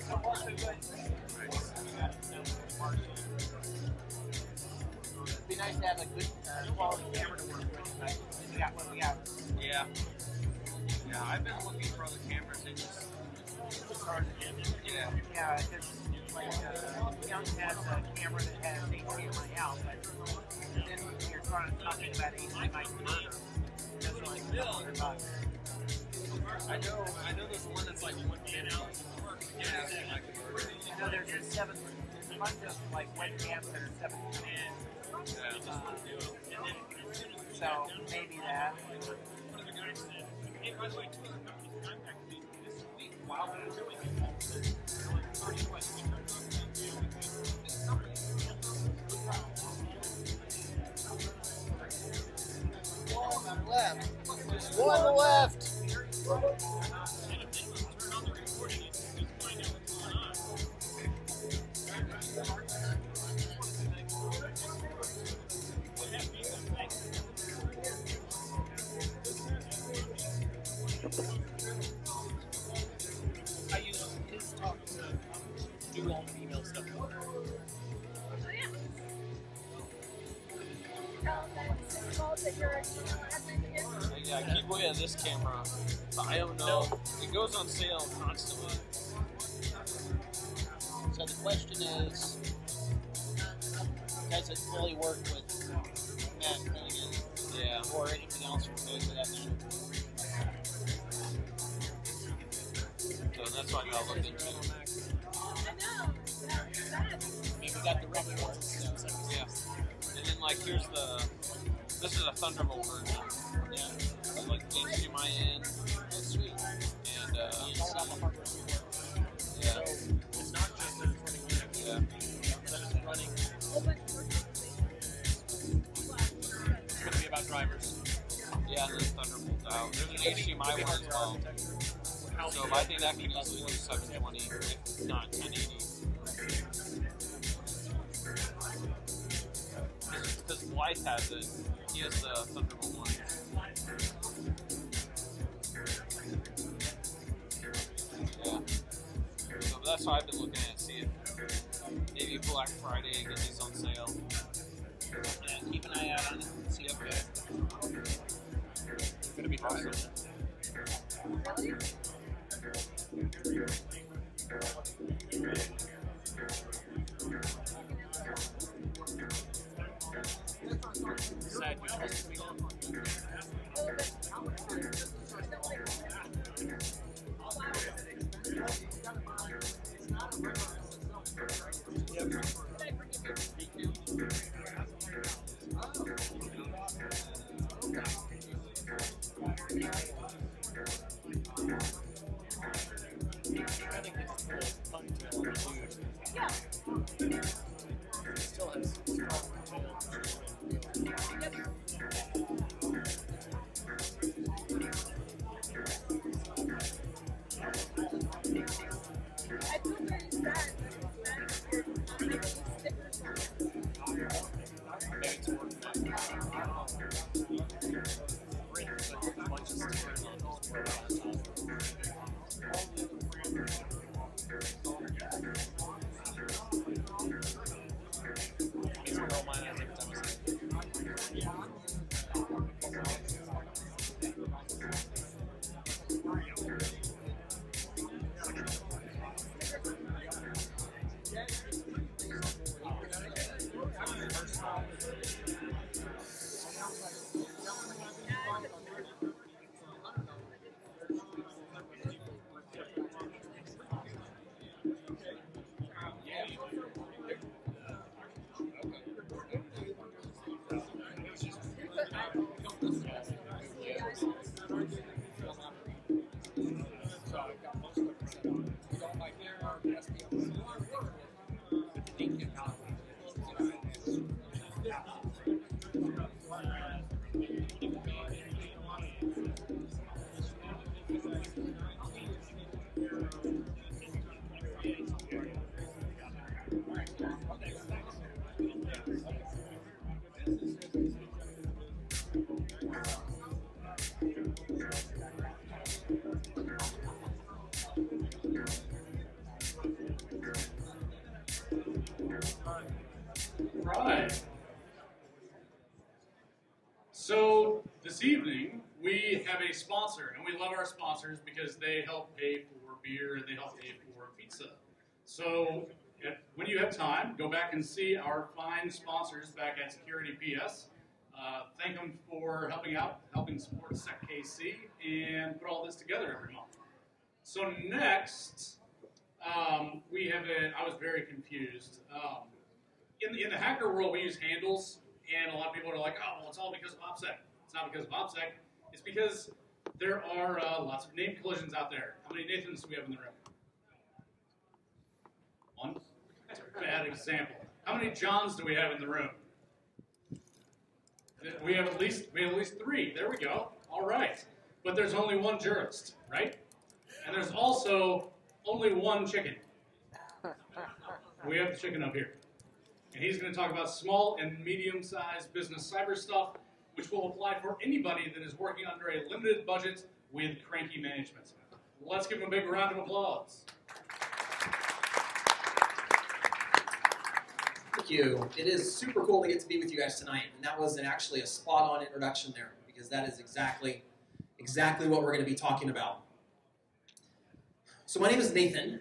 Speaker 1: How goes the stream?
Speaker 7: It'd be nice to have a good quality camera to work with. Right? We got what we got.
Speaker 1: Yeah. Yeah, I've been looking for other cameras. It's hard to get. Yeah.
Speaker 7: Yeah, because like Young has a camera that has HDMI out, but then you're talking about HDMI converter. That's like $100.
Speaker 1: I know there's one that's like 1 in out. Yeah, like
Speaker 7: You know, there's a bunch of like webcams that are 7 in. So maybe that.
Speaker 1: Hey, by the way, two other companies contacted me this week while we were doing it.
Speaker 7: One on the left. One on the left. do all the female stuff.
Speaker 6: Oh, yeah. Tell them that it's called that you're admin here.
Speaker 3: Yeah, I keep looking at this camera, but I don't know. It goes on sale constantly.
Speaker 7: So the question is, does it really work with Matt Finnegan
Speaker 3: Yeah.
Speaker 7: or anything else from Food for that matter?
Speaker 3: So that's what I gotta look into.
Speaker 6: I know. That's bad.
Speaker 7: I mean, we got the regular ones and stuff.
Speaker 3: Yeah. And then like here's this is a Thunderbolt version.
Speaker 7: Yeah.
Speaker 3: With, like HDMI in.
Speaker 7: That's sweet.
Speaker 3: And
Speaker 7: You install the hardware support.
Speaker 3: yeah.
Speaker 7: So it's not just that it's running Linux.
Speaker 3: Yeah.
Speaker 7: But it's running.
Speaker 6: A whole bunch more conversations.
Speaker 7: It's going to be about drivers.
Speaker 3: Yeah, and there's Thunderbolt out. There's an HDMI one as well. So I think that can easily do 720, if not 1080. Because Blythe has it. He has the Thunderbolt one. Yeah. So that's what I've been looking at. See if maybe Black Friday get these on sale.
Speaker 7: Yeah, keep an eye out on it. See if it's going to be awesome.
Speaker 6: Really?
Speaker 7: Sad you trust me.
Speaker 6: A little bit. I don't
Speaker 7: I think it's a cool ponytail on the dude.
Speaker 6: Yeah.
Speaker 7: It still has strong tail.
Speaker 6: I feel very sad. Maybe stickers on it.
Speaker 7: Maybe it's working out. Written with a bunch of stickers on this word on top. Makes me roll my eyes every time I see it.
Speaker 8: Right. So this evening we have a sponsor, and we love our sponsors because they help pay for beer and they help pay for pizza. So when you have time, go back and see our fine sponsors back at Security PS. Thank them for helping out, helping support SecKC, and put all this together every month. So next, we have I was very confused. In the hacker world, we use handles, and a lot of people are like, oh, well, it's all because of OPSEC. It's not because of OPSEC. It's because there are lots of name collisions out there. How many Nathans do we have in the room? One? That's a bad example. How many Johns do we have in the room? We have at least 3. There we go. All right. But there's only one jurist, right? And there's also only one chicken. We have the chicken up here. And he's going to talk about small and medium-sized business cyber stuff, which will apply for anybody that is working under a limited budget with cranky management. Let's give him a big round of applause.
Speaker 10: Thank you. It is super cool to get to be with you guys tonight, and that was actually a spot-on introduction there, because that is exactly what we're going to be talking about. So my name is Nathan.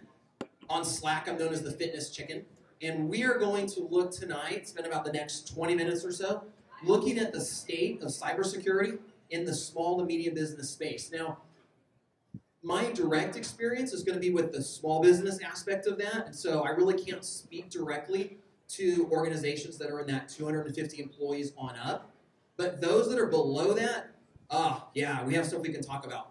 Speaker 10: On Slack, I'm known as the Fitness Chicken, and we are going to look tonight, spend about the next 20 minutes or so, looking at the state of cybersecurity in the small to medium business space. Now, my direct experience is going to be with the small business aspect of that, and so I really can't speak directly to organizations that are in that 250 employees on up. But those that are below that, yeah, we have stuff we can talk about.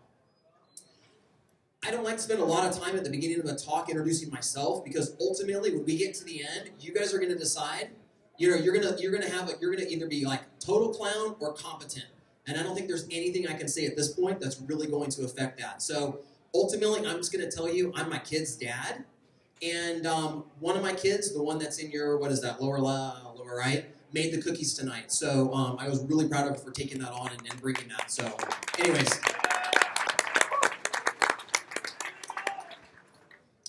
Speaker 10: I don't like to spend a lot of time at the beginning of a talk introducing myself, because ultimately when we get to the end, you guys are going to decide, you're going to either be like total clown or competent. And I don't think there's anything I can say at this point that's really going to affect that. So ultimately, I'm just going to tell you, I'm my kid's dad. And one of my kids, the one that's in your, lower right, made the cookies tonight. So I was really proud of her for taking that on and bringing that. So anyways,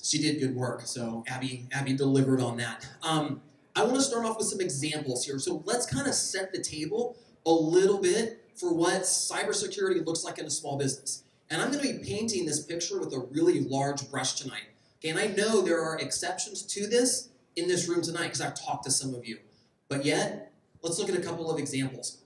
Speaker 10: she did good work. So Abby delivered on that. I want to start off with some examples here. So let's kind of set the table a little bit for what cybersecurity looks like in a small business. And I'm going to be painting this picture with a really large brush tonight. Okay, and I know there are exceptions to this in this room tonight because I've talked to some of you. But yet, let's look at a couple of examples.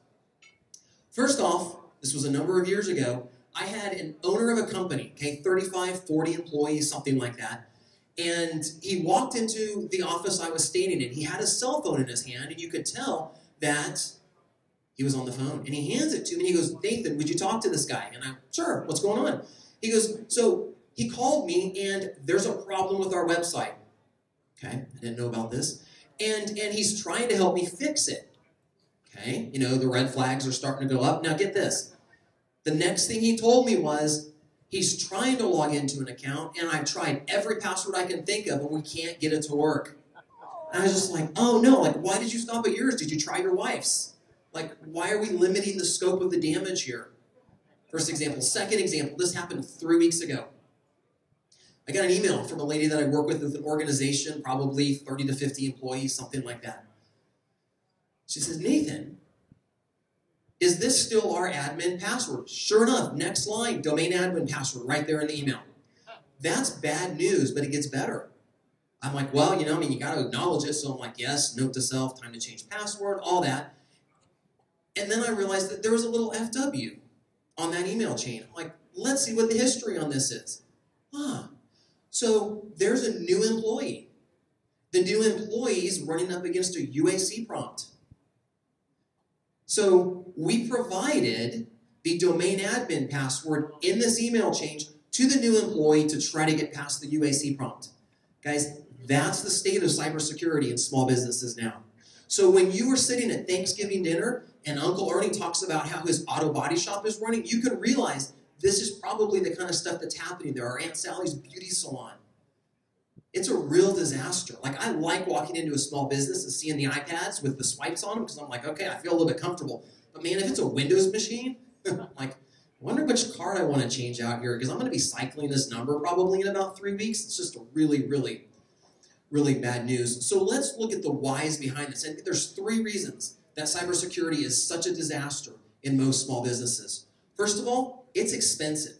Speaker 10: First off, this was a number of years ago, I had an owner of a company, okay, 35, 40 employees, something like that. And he walked into the office I was standing in. He had a cell phone in his hand, and you could tell that he was on the phone. And he hands it to me, and he goes, "Nathan, would you talk to this guy?" And I'm, "Sure, what's going on?" He goes, "So he called me, and there's a problem with our website." Okay, I didn't know about this. And he's trying to help me fix it. Okay, you know, the red flags are starting to go up. Now get this. The next thing he told me was, he's trying to log into an account, and I've tried every password I can think of, but we can't get it to work. And I was just like, oh no, like, why did you stop at yours? Did you try your wife's? Like, why are we limiting the scope of the damage here? First example. Second example, this happened 3 weeks ago. I got an email from a lady that I work with an organization, probably 30 to 50 employees, something like that. She says, "Nathan, is this still our admin password?" Sure enough, next line, domain admin password, right there in the email. That's bad news, but it gets better. I'm like, well, you know, I mean, you got to acknowledge it. So I'm like, yes, note to self, time to change password, all that. And then I realized that there was a little FW on that email chain. I'm like, let's see what the history on this is. So there's a new employee. The new employee is running up against a UAC prompt. So we provided the domain admin password in this email chain to the new employee to try to get past the UAC prompt. Guys, that's the state of cybersecurity in small businesses now. So when you were sitting at Thanksgiving dinner and Uncle Ernie talks about how his auto body shop is running, you can realize this is probably the kind of stuff that's happening there, or Aunt Sally's beauty salon. It's a real disaster. Like, I like walking into a small business and seeing the iPads with the swipes on them, because I'm like, okay, I feel a little bit comfortable. But man, if it's a Windows machine, like, I wonder which card I want to change out here, because I'm going to be cycling this number probably in about 3 weeks. It's just a really, really, really bad news. So let's look at the whys behind this. And there's 3 reasons that cybersecurity is such a disaster in most small businesses. First of all, it's expensive.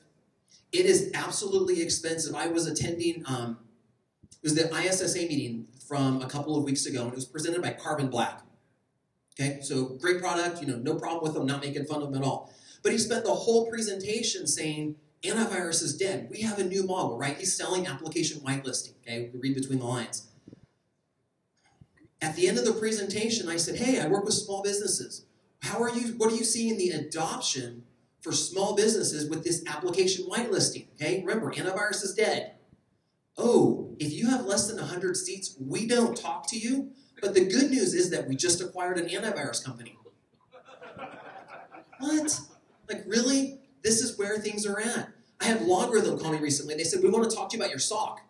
Speaker 10: It is absolutely expensive. I was attending, it was the ISSA meeting from a couple of weeks ago, and it was presented by Carbon Black. Okay, so great product, you know, no problem with them, not making fun of them at all. But he spent the whole presentation saying, antivirus is dead. We have a new model, right? He's selling application whitelisting, okay? We read between the lines. At the end of the presentation, I said, hey, I work with small businesses. What are you seeing in the adoption for small businesses with this application whitelisting? Okay, remember, antivirus is dead. Oh, if you have less than 100 seats, we don't talk to you. But the good news is that we just acquired an antivirus company. What? Like, really? This is where things are at. I had Logarithm call me recently. They said, we want to talk to you about your SOC.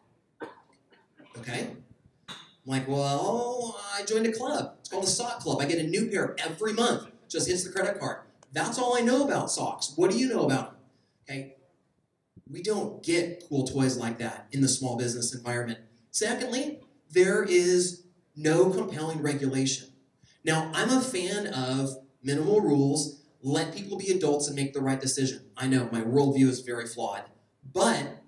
Speaker 10: Okay. I'm like, well, I joined a club. It's called the SOC Club. I get a new pair every month. Just hits the credit card. That's all I know about SOCs. What do you know about them? Okay. We don't get cool toys like that in the small business environment. Secondly, there is No compelling regulation. Now, I'm a fan of minimal rules, let people be adults and make the right decision. I know, my worldview is very flawed, but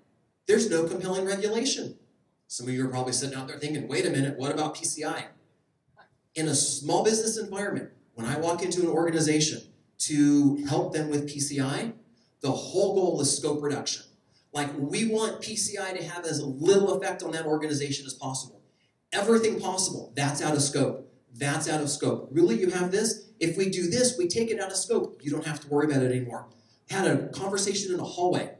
Speaker 10: there's no compelling regulation. Some of you are probably sitting out there thinking, wait a minute, what about PCI? In a small business environment, when I walk into an organization to help them with PCI, the whole goal is scope reduction. Like, we want PCI to have as little effect on that organization as possible. Everything possible, that's out of scope. That's out of scope. Really, you have this? If we do this, we take it out of scope. You don't have to worry about it anymore. I had a conversation in a hallway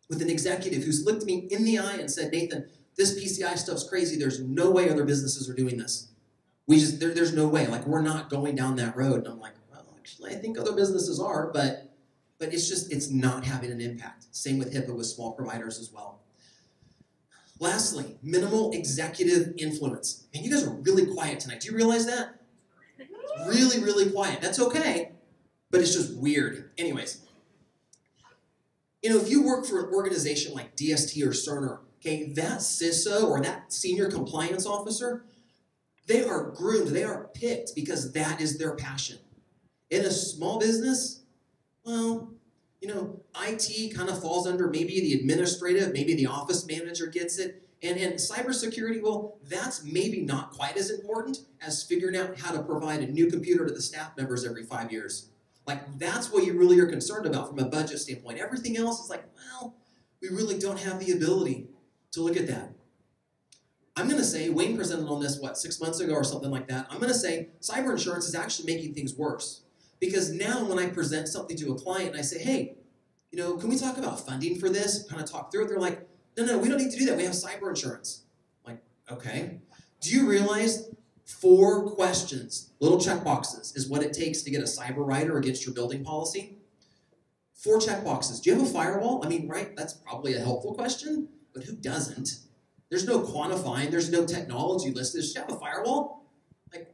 Speaker 10: with an executive who's looked me in the eye and said, Nathan, this PCI stuff's crazy. There's no way other businesses are doing this. There's no way. Like, we're not going down that road. And I'm like, well, actually, I think other businesses are, but it's not having an impact. Same with HIPAA with small providers as well. Lastly, minimal executive influence. Man, you guys are really quiet tonight. Do you realize that? Really, really quiet. That's okay, but it's just weird. Anyways, if you work for an organization like DST or Cerner, okay, that CISO or that senior compliance officer, they are groomed, they are picked because that is their passion. In a small business, well, IT kind of falls under maybe the administrative, maybe the office manager gets it. And cybersecurity, well, that's maybe not quite as important as figuring out how to provide a new computer to the staff members every 5 years. Like, that's what you really are concerned about from a budget standpoint. Everything else is like, well, we really don't have the ability to look at that. I'm going to say, Wayne presented on this, 6 months ago or something like that. I'm going to say cyber insurance is actually making things worse. Because now when I present something to a client and I say, hey, can we talk about funding for this? Kind of talk through it. They're like, no, we don't need to do that. We have cyber insurance. I'm like, okay. Do you realize 4 questions, little check boxes, is what it takes to get a cyber rider against your building policy? 4 check boxes. Do you have a firewall? I mean, right, that's probably a helpful question, but who doesn't? There's no quantifying. There's no technology listed. Do you have a firewall? Like,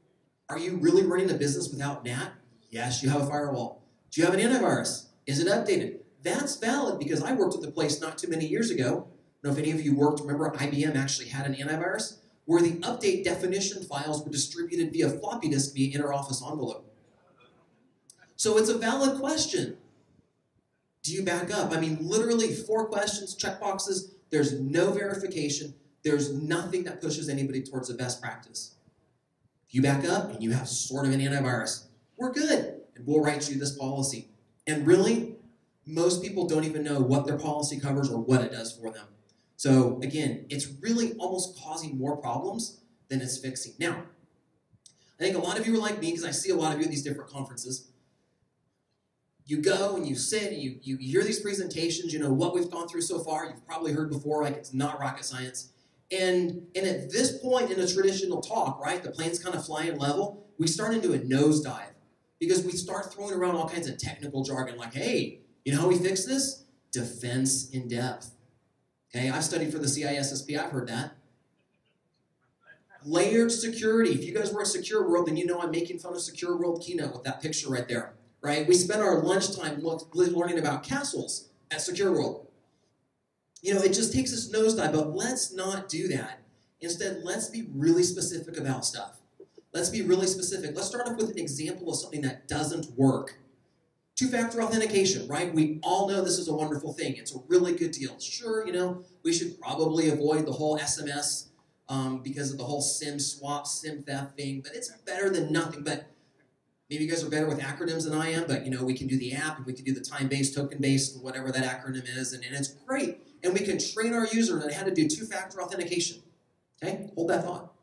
Speaker 10: are you really running a business without NAT? Yes, you have a firewall. Do you have an antivirus? Is it updated? That's valid because I worked at the place not too many years ago. I don't know if any of you remember IBM actually had an antivirus where the update definition files were distributed via floppy disk via inter-office envelope. So it's a valid question. Do you back up? I mean, literally 4 questions, check boxes. There's no verification. There's nothing that pushes anybody towards a best practice. If you back up and you have sort of an antivirus, we're good, and we'll write you this policy. And really, most people don't even know what their policy covers or what it does for them. So again, it's really almost causing more problems than it's fixing. Now, I think a lot of you are like me because I see a lot of you at these different conferences. You go and you sit and you hear these presentations, what we've gone through so far. You've probably heard before, like it's not rocket science. And at this point in a traditional talk, right, the plane's kind of flying level, we start into a nosedive because we start throwing around all kinds of technical jargon like, hey, you know how we fix this? Defense in depth. Okay, I've studied for the CISSP, I've heard that. Layered security. If you guys were at Secure World, then you know I'm making fun of Secure World keynote with that picture right there, right? We spent our lunchtime learning about castles at Secure World. It just takes us nosedive, but let's not do that. Instead, let's be really specific about stuff. Let's be really specific. Let's start off with an example of something that doesn't work. 2-factor authentication, right? We all know this is a wonderful thing. It's a really good deal. Sure, we should probably avoid the whole SMS because of the whole SIM swap, SIM theft thing, but it's better than nothing. But maybe you guys are better with acronyms than I am, but we can do the app, and we can do the time-based, token-based, whatever that acronym is, and it's great. And we can train our users on how to do 2-factor authentication. Okay, hold that thought.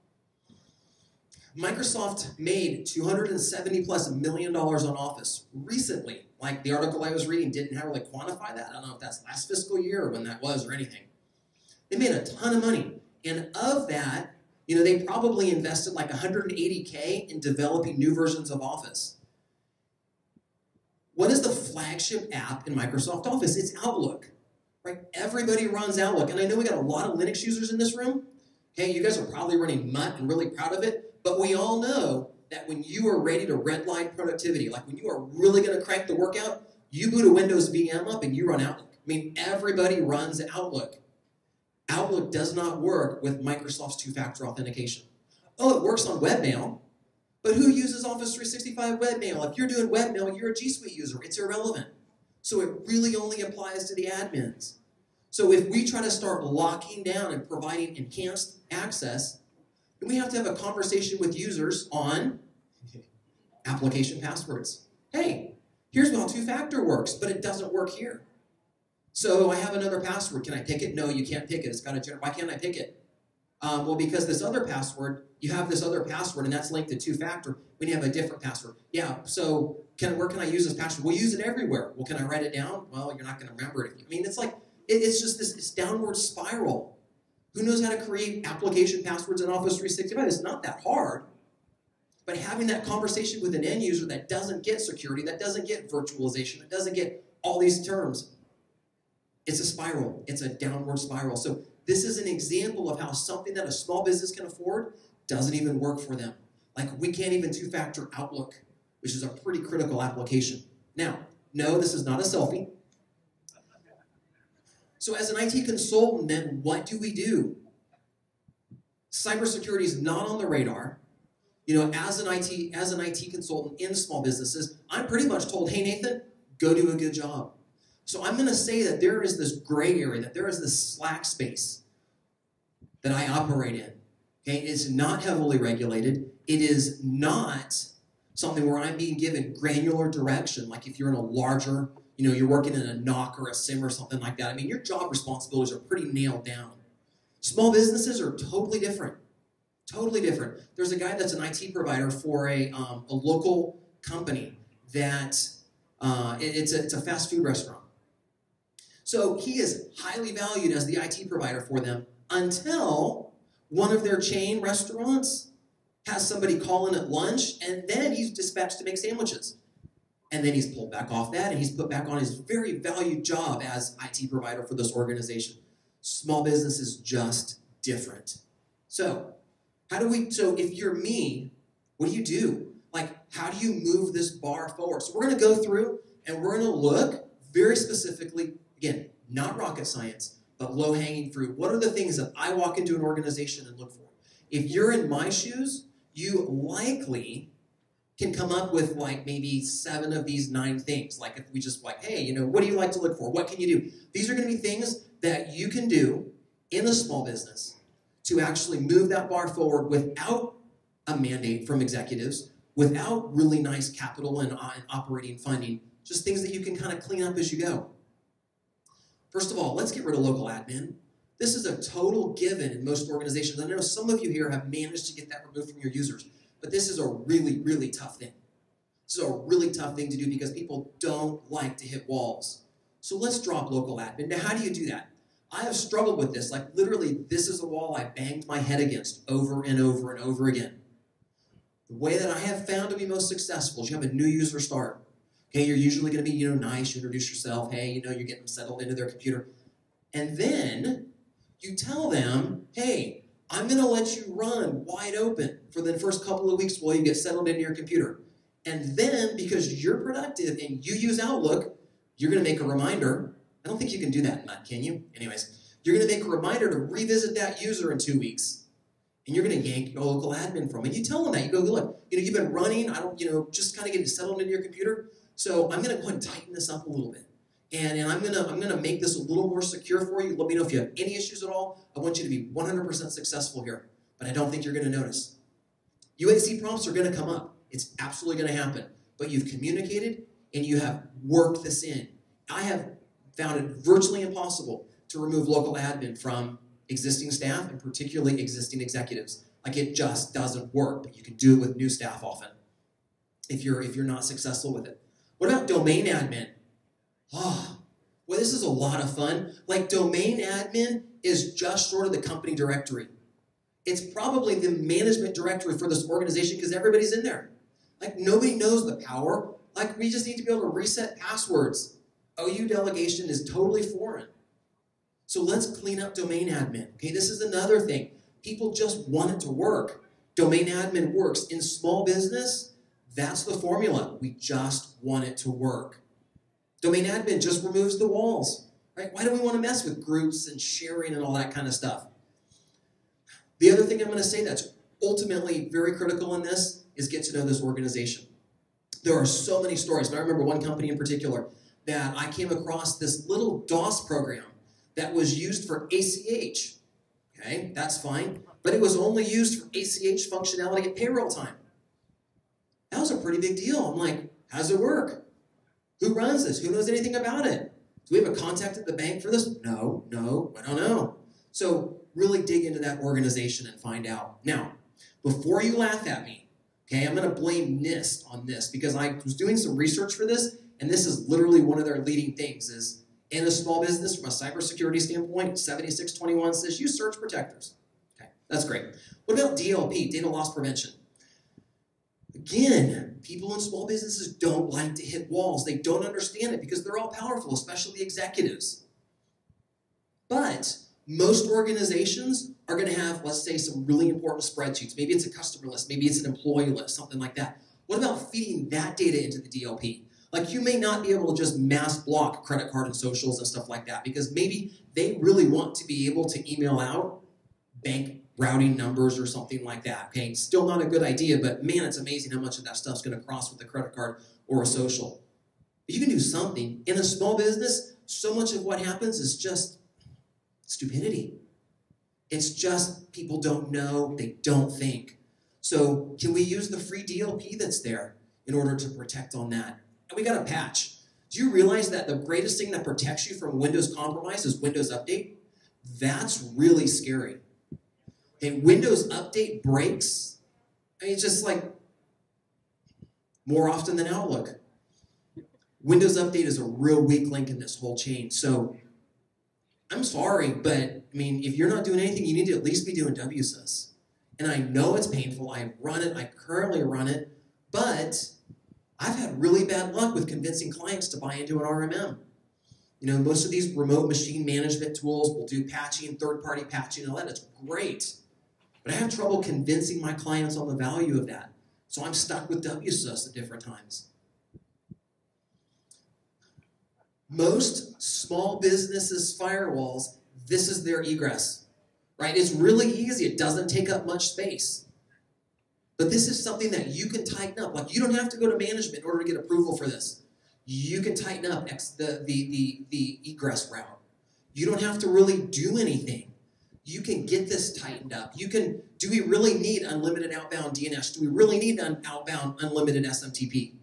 Speaker 10: Microsoft made $270+ million on Office recently. Like the article I was reading didn't really quantify that. I don't know if that's last fiscal year or when that was or anything. They made a ton of money. And of that, they probably invested like $180K in developing new versions of Office. What is the flagship app in Microsoft Office? It's Outlook. Right? Everybody runs Outlook. And I know we got a lot of Linux users in this room. Okay, you guys are probably running Mutt and really proud of it. But we all know that when you are ready to redline productivity, like when you are really going to crank the workout, you boot a Windows VM up and you run Outlook. I mean, everybody runs Outlook. Outlook does not work with Microsoft's 2-factor authentication. Oh, it works on webmail. But who uses Office 365 webmail? If you're doing webmail, you're a G Suite user. It's irrelevant. So it really only applies to the admins. So if we try to start locking down and providing enhanced access, then we have to have a conversation with users on application passwords. Hey, here's how two-factor works, but it doesn't work here. So I have another password. Can I pick it? No, you can't pick it. It's got to generate. Why can't I pick it? Well, because this other password, you have this other password, and that's linked to two-factor. We have a different password. Yeah, so where can I use this password? We'll use it everywhere. Well, can I write it down? Well, you're not going to remember it. I mean, it's like, it's just this downward spiral. Who knows how to create application passwords in Office 365? It's not that hard. But having that conversation with an end user that doesn't get security, that doesn't get virtualization, that doesn't get all these terms, it's a spiral. It's a downward spiral. So this is an example of how something that a small business can afford doesn't even work for them. Like, we can't even two-factor Outlook, which is a pretty critical application. Now, no, this is not a selfie. So as an IT consultant, then what do we do? Cybersecurity is not on the radar. You know, as an IT consultant in small businesses, I'm pretty much told, hey, Nathan, go do a good job. So I'm going to say that there is this gray area, that there is this slack space that I operate in. Okay, it's not heavily regulated. It is not something where I'm being given granular direction, like if you're in a larger, you know, you're working in a NOC or a SIM or something like that. I mean, your job responsibilities are pretty nailed down. Small businesses are totally different. Totally different. There's a guy that's an IT provider for a local company that it's a fast food restaurant. So he is highly valued as the IT provider for them until one of their chain restaurants has somebody call in at lunch, and then he's dispatched to make sandwiches. And then he's pulled back off that, and he's put back on his very valued job as IT provider for this organization. Small business is just different. So if you're me, what do? Like, how do you move this bar forward? So we're going to go through, and we're going to look very specifically, again, not rocket science, but low-hanging fruit. What are the things that I walk into an organization and look for? If you're in my shoes, you likely can come up with like maybe 7 of these 9 things. Like if we just like, hey, you know, what do you like to look for? What can you do? These are going to be things that you can do in a small business to actually move that bar forward without a mandate from executives, without really nice capital and operating funding, just things that you can kind of clean up as you go. First of all, let's get rid of local admin. This is a total given in most organizations. I know some of you here have managed to get that removed from your users, but this is a really, really tough thing. This is a really tough thing to do because people don't like to hit walls. So let's drop local admin. Now, how do you do that? I have struggled with this. Like, literally, this is a wall I banged my head against over and over and over again. The way that I have found to be most successful is you have a new user start. Okay, you're usually going to be, nice. You introduce yourself. Hey, you're getting them settled into their computer. And then you tell them, hey, I'm going to let you run wide open for the first couple of weeks while you get settled into your computer. And then, because you're productive and you use Outlook, you're going to make a reminder. I don't think you can do that, Matt, can you? Anyways, you're going to make a reminder to revisit that user in 2 weeks. And you're going to yank your local admin from it. You tell them that. You go, look, you've been running, just kind of getting settled into your computer. So I'm going to go ahead and tighten this up a little bit. And I'm gonna make this a little more secure for you. Let me know if you have any issues at all. I want you to be 100% successful here, but I don't think you're going to notice. UAC prompts are going to come up. It's absolutely going to happen. But you've communicated and you have worked this in. I have found it virtually impossible to remove local admin from existing staff and particularly existing executives. Like, it just doesn't work, but you can do it with new staff often if you're not successful with it. What about domain admin? Oh, well, this is a lot of fun. Like, domain admin is just short of the company directory. It's probably the management directory for this organization because everybody's in there. Like, nobody knows the power. Like, we just need to be able to reset passwords. OU delegation is totally foreign. So let's clean up domain admin. Okay, this is another thing. People just want it to work. Domain admin works. In small business, that's the formula. We just want it to work. Domain admin just removes the walls, right? Why do we want to mess with groups and sharing and all that kind of stuff? The other thing I'm going to say that's ultimately very critical in this is get to know this organization. There are so many stories, but I remember one company in particular that I came across this little DOS program that was used for ACH. Okay, that's fine, but it was only used for ACH functionality at payroll time. That was a pretty big deal. I'm like, how does it work? Who runs this? Who knows anything about it? Do we have a contact at the bank for this? No, I don't know. So really dig into that organization and find out. Now, before you laugh at me, okay, I'm going to blame NIST on this because I was doing some research for this, and this is literally one of their leading things is in a small business from a cybersecurity standpoint, 7621 says use surge protectors. Okay, that's great. What about DLP, data loss prevention? Again, people in small businesses don't like to hit walls. They don't understand it because they're all powerful, especially executives. But most organizations are going to have, let's say, some really important spreadsheets. Maybe it's a customer list. Maybe it's an employee list, something like that. What about feeding that data into the DLP? Like you may not be able to just mass block credit card and socials and stuff like that because maybe they really want to be able to email out bank routing numbers or something like that. Okay, still not a good idea, but man, it's amazing how much of that stuff's going to cross with a credit card or a social. But you can do something. In a small business, so much of what happens is just stupidity. It's just people don't know, they don't think. So can we use the free DLP that's there in order to protect on that? And we got a patch. Do you realize that the greatest thing that protects you from Windows compromise is Windows Update? That's really scary. And Windows Update breaks, I mean, it's just like more often than Outlook. Windows Update is a real weak link in this whole chain. So I'm sorry, but I mean, if you're not doing anything, you need to at least be doing WSYS. And I know it's painful. I run it. I currently run it. But I've had really bad luck with convincing clients to buy into an RMM. You know, most of these remote machine management tools will do patching, third-party patching, and all that. It's great. But I have trouble convincing my clients on the value of that. So I'm stuck with WSYS at different times. Most small businesses' firewalls, this is their egress, right? It's really easy. It doesn't take up much space. But this is something that you can tighten up. Like, you don't have to go to management in order to get approval for this. You can tighten up the egress route. You don't have to really do anything. You can get this tightened up. Do we really need unlimited outbound DNS? Do we really need an outbound unlimited SMTP?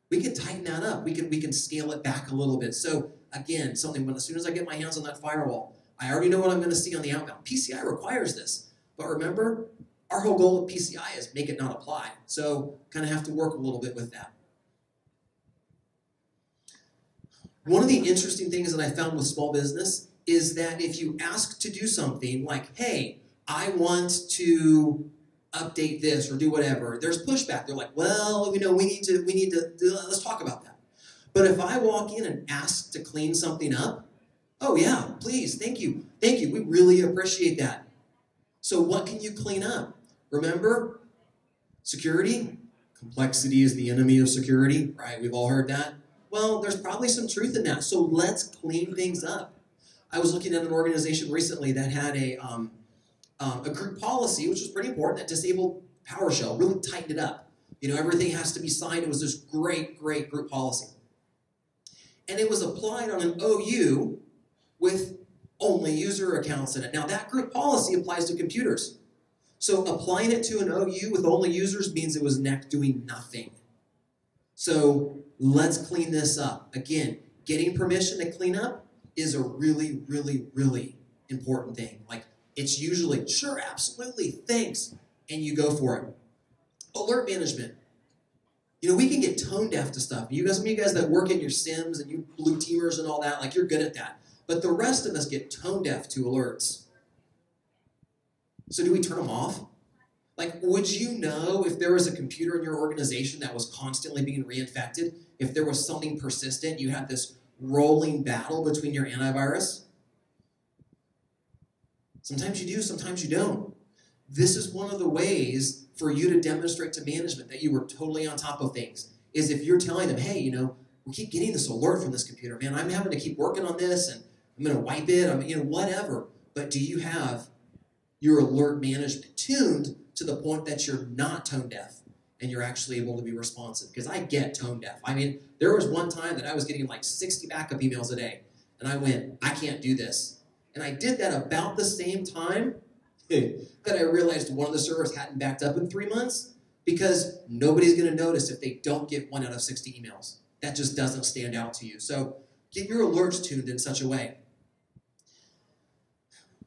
Speaker 10: We can tighten that up. We can scale it back a little bit. So again, as soon as I get my hands on that firewall, I already know what I'm going to see on the outbound. PCI requires this. But remember, our whole goal with PCI is make it not apply. So kind of have to work a little bit with that. One of the interesting things that I found with small business is that if you ask to do something like, hey, I want to update this or do whatever, there's pushback. They're like, well, we need to let's talk about that. But if I walk in and ask to clean something up, oh yeah, please, thank you, we really appreciate that. So what can you clean up? Remember, security, complexity is the enemy of security, right? We've all heard that. Well, there's probably some truth in that. So let's clean things up. I was looking at an organization recently that had a group policy, which was pretty important, that disabled PowerShell, really tightened it up. You know, everything has to be signed. It was this great group policy. And it was applied on an OU with only user accounts in it. Now, that group policy applies to computers. So applying it to an OU with only users means it was doing nothing. So let's clean this up. Again, getting permission to clean up is a really, really, really important thing. Like, it's usually, sure, absolutely, thanks, and you go for it. Alert management. You know, we can get tone deaf to stuff. Some of you guys that work in your Sims and you blue teamers and all that, like, you're good at that. But the rest of us get tone deaf to alerts. So do we turn them off? Like, would you know if there was a computer in your organization that was constantly being reinfected? If there was something persistent, you had this rolling battle between your antivirus? Sometimes you do, sometimes you don't. This is one of the ways for you to demonstrate to management that you were totally on top of things, is if you're telling them, hey, you know, we keep getting this alert from this computer, man, I'm having to keep working on this, and I'm going to wipe it, whatever. But do you have your alert management tuned to the point that you're not tone deaf and you're actually able to be responsive. Because I get tone deaf. I mean, there was one time that I was getting like 60 backup emails a day. And I went, I can't do this. And I did that about the same time that I realized one of the servers hadn't backed up in 3 months, because nobody's going to notice if they don't get 1 out of 60 emails. That just doesn't stand out to you. So get your alerts tuned in such a way.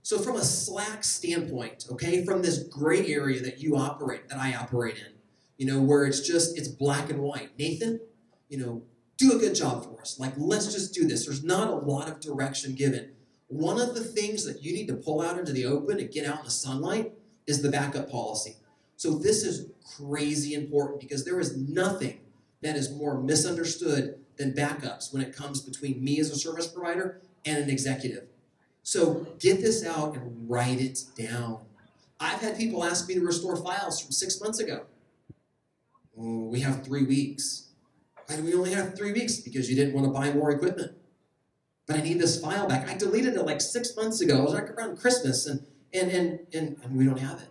Speaker 10: So from a Slack standpoint, okay, from this gray area that you operate, that I operate in, you know, where it's black and white. Nathan, you know, do a good job for us. Like, let's just do this. There's not a lot of direction given. One of the things that you need to pull out into the open and get out in the sunlight is the backup policy. So this is crazy important, because there is nothing that is more misunderstood than backups when it comes between me as a service provider and an executive. So get this out and write it down. I've had people ask me to restore files from 6 months ago. Oh, we have 3 weeks. Why do we only have 3 weeks? Because you didn't want to buy more equipment. But I need this file back. I deleted it like 6 months ago. It was like around Christmas, and we don't have it.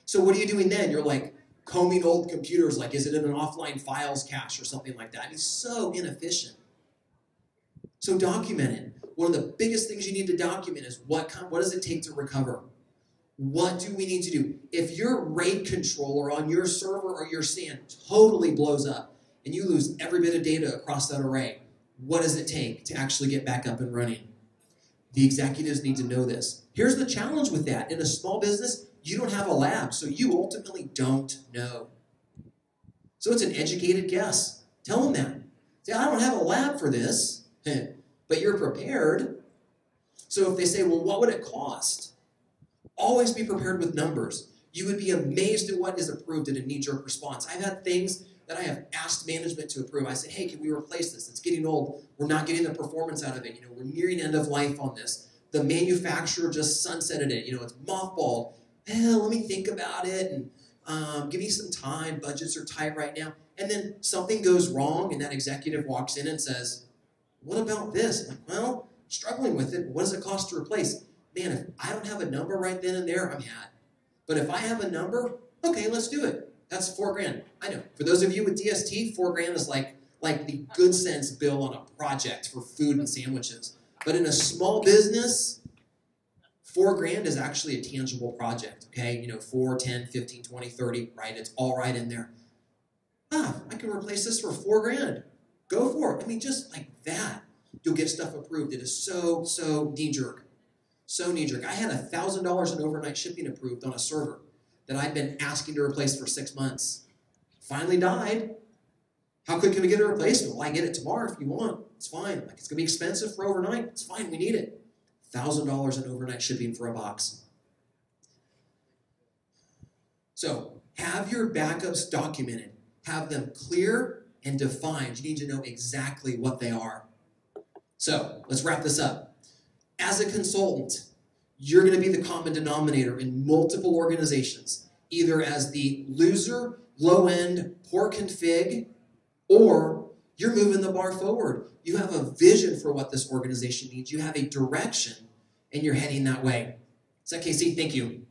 Speaker 10: So what are you doing then? You're like combing old computers, like, is it in an offline files cache or something like that? It's so inefficient. So document it. One of the biggest things you need to document is what does it take to recover? What do we need to do? If your RAID controller on your server or your SAN totally blows up and you lose every bit of data across that array, what does it take to actually get back up and running? The executives need to know this. Here's the challenge with that. In a small business, you don't have a lab, so you ultimately don't know. So it's an educated guess. Tell them that. Say, I don't have a lab for this, but you're prepared. So if they say, well, what would it cost? Always be prepared with numbers. You would be amazed at what is approved in a knee-jerk response. I've had things that I have asked management to approve. I said, hey, can we replace this? It's getting old. We're not getting the performance out of it. You know, we're nearing end of life on this. The manufacturer just sunsetted it. You know, it's mothballed. Well, let me think about it and give me some time. Budgets are tight right now. And then something goes wrong and that executive walks in and says, what about this? I'm like, well, struggling with it. What does it cost to replace? Man, if I don't have a number right then and there, I'm had. But if I have a number, okay, let's do it. That's $4,000. I know. For those of you with DST, $4,000 is like the good sense bill on a project for food and sandwiches. But in a small business, $4,000 is actually a tangible project. Okay, you know, 4, 10, 15, 20, 30, right? It's all right in there. I can replace this for $4,000. Go for it. I mean, just like that, you'll get stuff approved. It is so knee-jerk. So knee-jerk. I had $1,000 in overnight shipping approved on a server that I'd been asking to replace for 6 months. Finally died. How quick can we get a replacement? Well, I get it tomorrow if you want. It's fine. Like, it's going to be expensive for overnight. It's fine. We need it. $1,000 in overnight shipping for a box. So have your backups documented. Have them clear and defined. You need to know exactly what they are. So let's wrap this up. As a consultant, you're going to be the common denominator in multiple organizations, either as the loser, low-end, poor config, or you're moving the bar forward. You have a vision for what this organization needs. You have a direction, and you're heading that way. SecKC, thank you.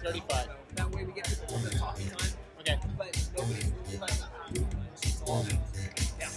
Speaker 7: 35. That way we get people on the talking time. Okay. But nobody's really like, it's all, yeah.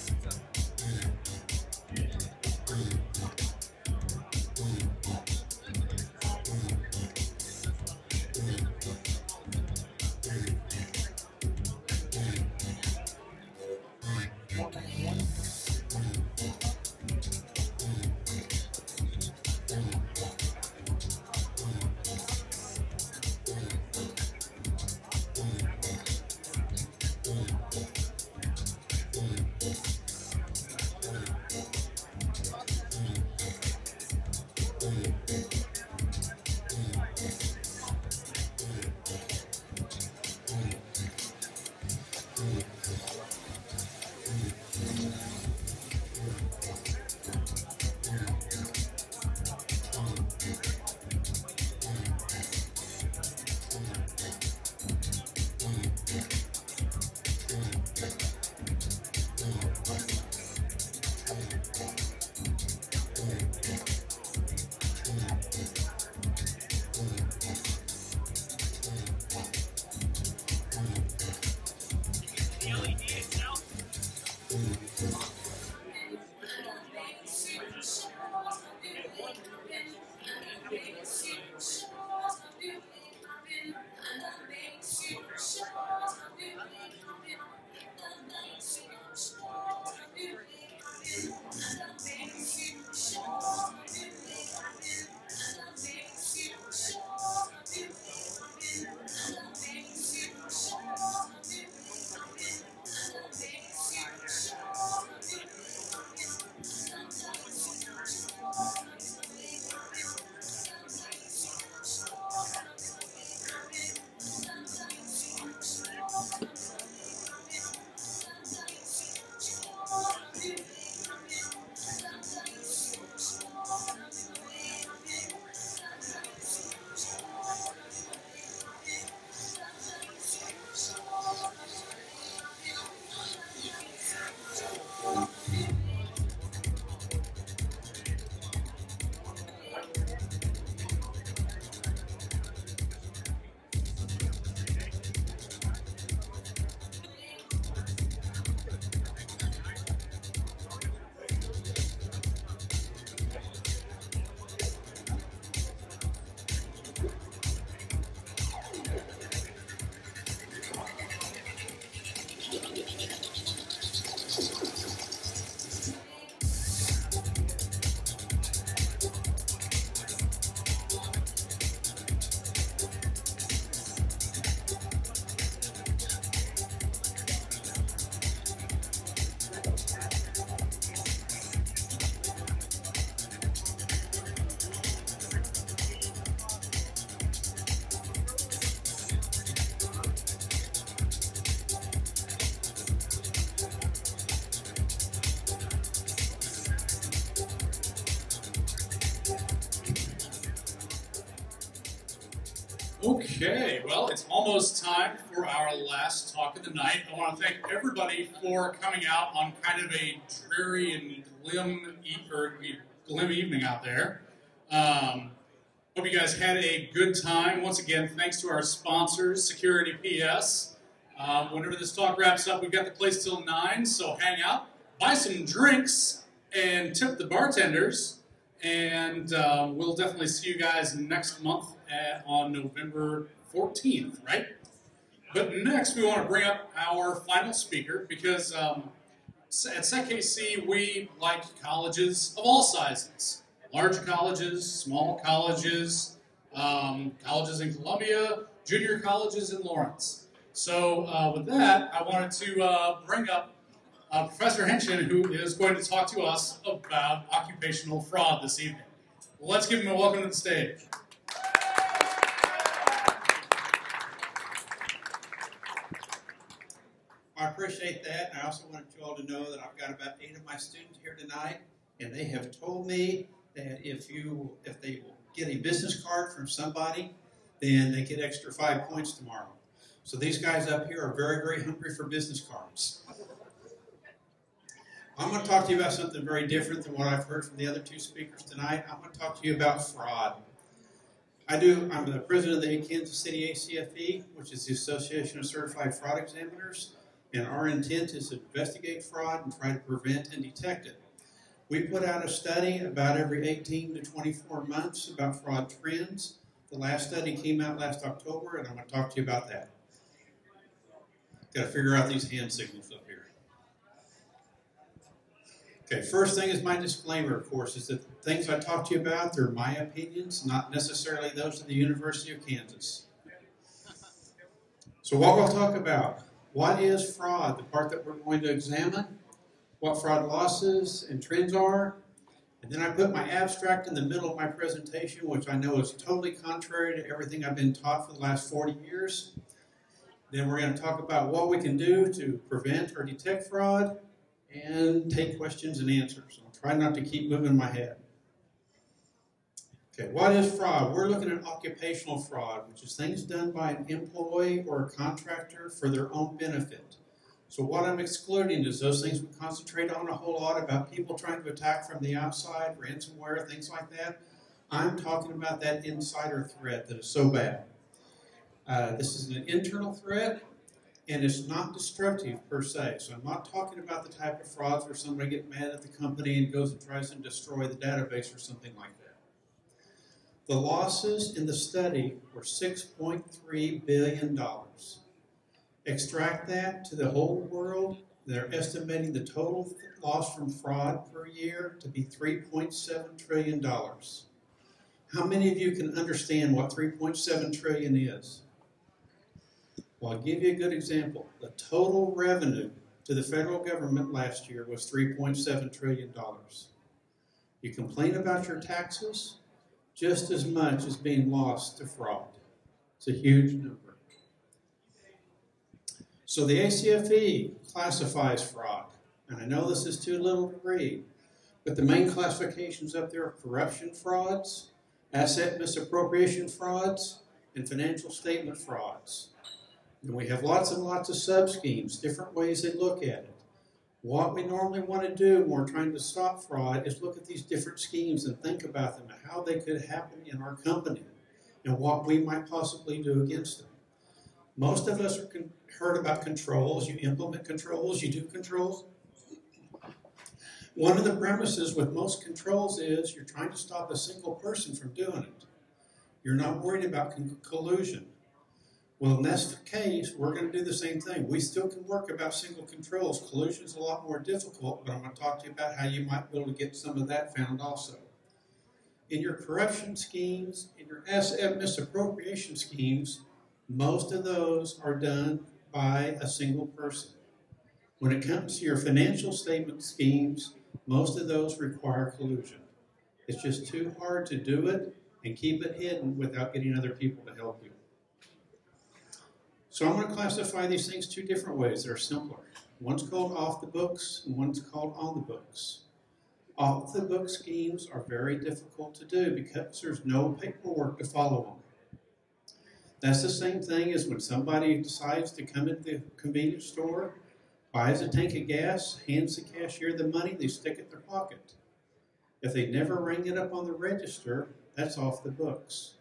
Speaker 8: Okay, well, it's almost time for our last talk of the night. I want to thank everybody for coming out on kind of a dreary and glim evening out there. Hope you guys had a good time. Once again, thanks to our sponsors, Security PS. Whenever this talk wraps up, we've got the place till 9, so hang out, buy some drinks, and tip the bartenders. And we'll definitely see you guys next month on November 14th, right? But next, we want to bring up our final speaker because at SecKC, we like colleges of all sizes. Large colleges, small colleges, colleges in Columbia, junior colleges in Lawrence. So with that, I wanted to bring up Professor Henshin, who is going to talk to us about occupational fraud this evening. Let's give him a welcome to the stage.
Speaker 11: I appreciate that. I also wanted you all to know that I've got about 8 of my students here tonight, and they have told me that if they get a business card from somebody, then they get extra 5 points tomorrow. So these guys up here are very, very hungry for business cards. I'm going to talk to you about something very different than what I've heard from the other 2 speakers tonight. I'm going to talk to you about fraud. I'm the president of the Kansas City ACFE, which is the Association of Certified Fraud Examiners, and our intent is to investigate fraud and try to prevent and detect it. We put out a study about every 18 to 24 months about fraud trends. The last study came out last October, and I'm going to talk to you about that. Got to figure out these hand signals up here. Okay, first thing is my disclaimer, of course, is that the things I talk to you about, they're my opinions, not necessarily those of the University of Kansas. So what we'll talk about, what is fraud, the part that we're going to examine, what fraud losses and trends are, and then I put my abstract in the middle of my presentation, which I know is totally contrary to everything I've been taught for the last 40 years. Then we're going to talk about what we can do to prevent or detect fraud, and take questions and answers. I'll try not to keep moving my head. Okay, what is fraud? We're looking at occupational fraud, which is things done by an employee or a contractor for their own benefit. So what I'm excluding is those things we concentrate on a whole lot about people trying to attack from the outside, ransomware, things like that. I'm talking about that insider threat that is so bad. This is an internal threat, and it's not destructive per se. So I'm not talking about the type of frauds where somebody gets mad at the company and goes and tries to destroy the database or something like that. The losses in the study were $6.3 billion. Extract that to the whole world, they're estimating the total loss from fraud per year to be $3.7 trillion. How many of you can understand what $3.7 trillion is? Well, I'll give you a good example. The total revenue to the federal government last year was $3.7 trillion. You complain about your taxes, just as much as being lost to fraud. It's a huge number. So the ACFE classifies fraud. And I know this is too little to read, but the main classifications up there are corruption frauds, asset misappropriation frauds, and financial statement frauds. And we have lots and lots of sub-schemes, different ways they look at it. What we normally want to do when we're trying to stop fraud is look at these different schemes and think about them and how they could happen in our company and what we might possibly do against them. Most of us heard about controls. You implement controls, you do controls. One of the premises with most controls is you're trying to stop a single person from doing it. You're not worried about collusion. Well, in this case, we're going to do the same thing. We still can work about single controls. Collusion is a lot more difficult, but I'm going to talk to you about how you might be able to get some of that found also. In your corruption schemes, in your asset misappropriation schemes, most of those are done by a single person. When it comes to your financial statement schemes, most of those require collusion. It's just too hard to do it and keep it hidden without getting other people to help you. So I'm going to classify these things 2 different ways that are simpler. One's called off the books and one's called on the books. Off the book schemes are very difficult to do because there's no paperwork to follow them. That's the same thing as when somebody decides to come into the convenience store, buys a tank of gas, hands the cashier the money, they stick it in their pocket. If they never ring it up on the register, that's off the books.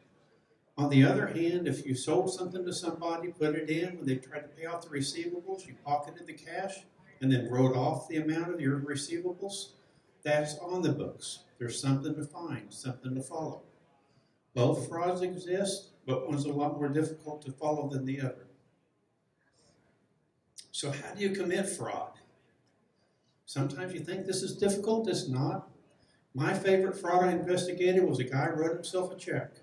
Speaker 11: On the other hand, if you sold something to somebody, put it in, when they tried to pay off the receivables, you pocketed the cash and then wrote off the amount of your receivables, that's on the books. There's something to find, something to follow. Both frauds exist, but one's a lot more difficult to follow than the other. So how do you commit fraud? Sometimes you think this is difficult, it's not. My favorite fraud I investigated was a guy who wrote himself a check.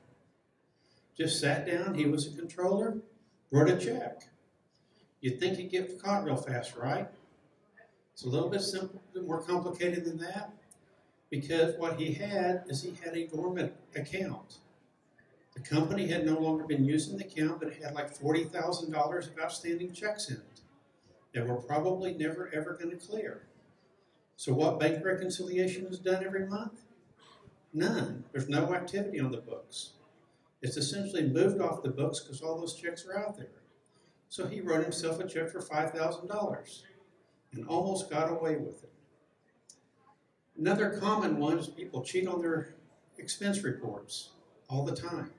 Speaker 11: Just sat down, he was a controller, wrote a check. You'd think he'd get caught real fast, right? It's a little bit simple, more complicated than that, because what he had is he had a dormant account. The company had no longer been using the account, but it had like $40,000 of outstanding checks in it that were probably never ever going to clear. So what bank reconciliation is done every month? None. There's no activity on the books. It's essentially moved off the books because all those checks are out there. So he wrote himself a check for $5,000 and almost got away with it. Another common one is people cheat on their expense reports all the time.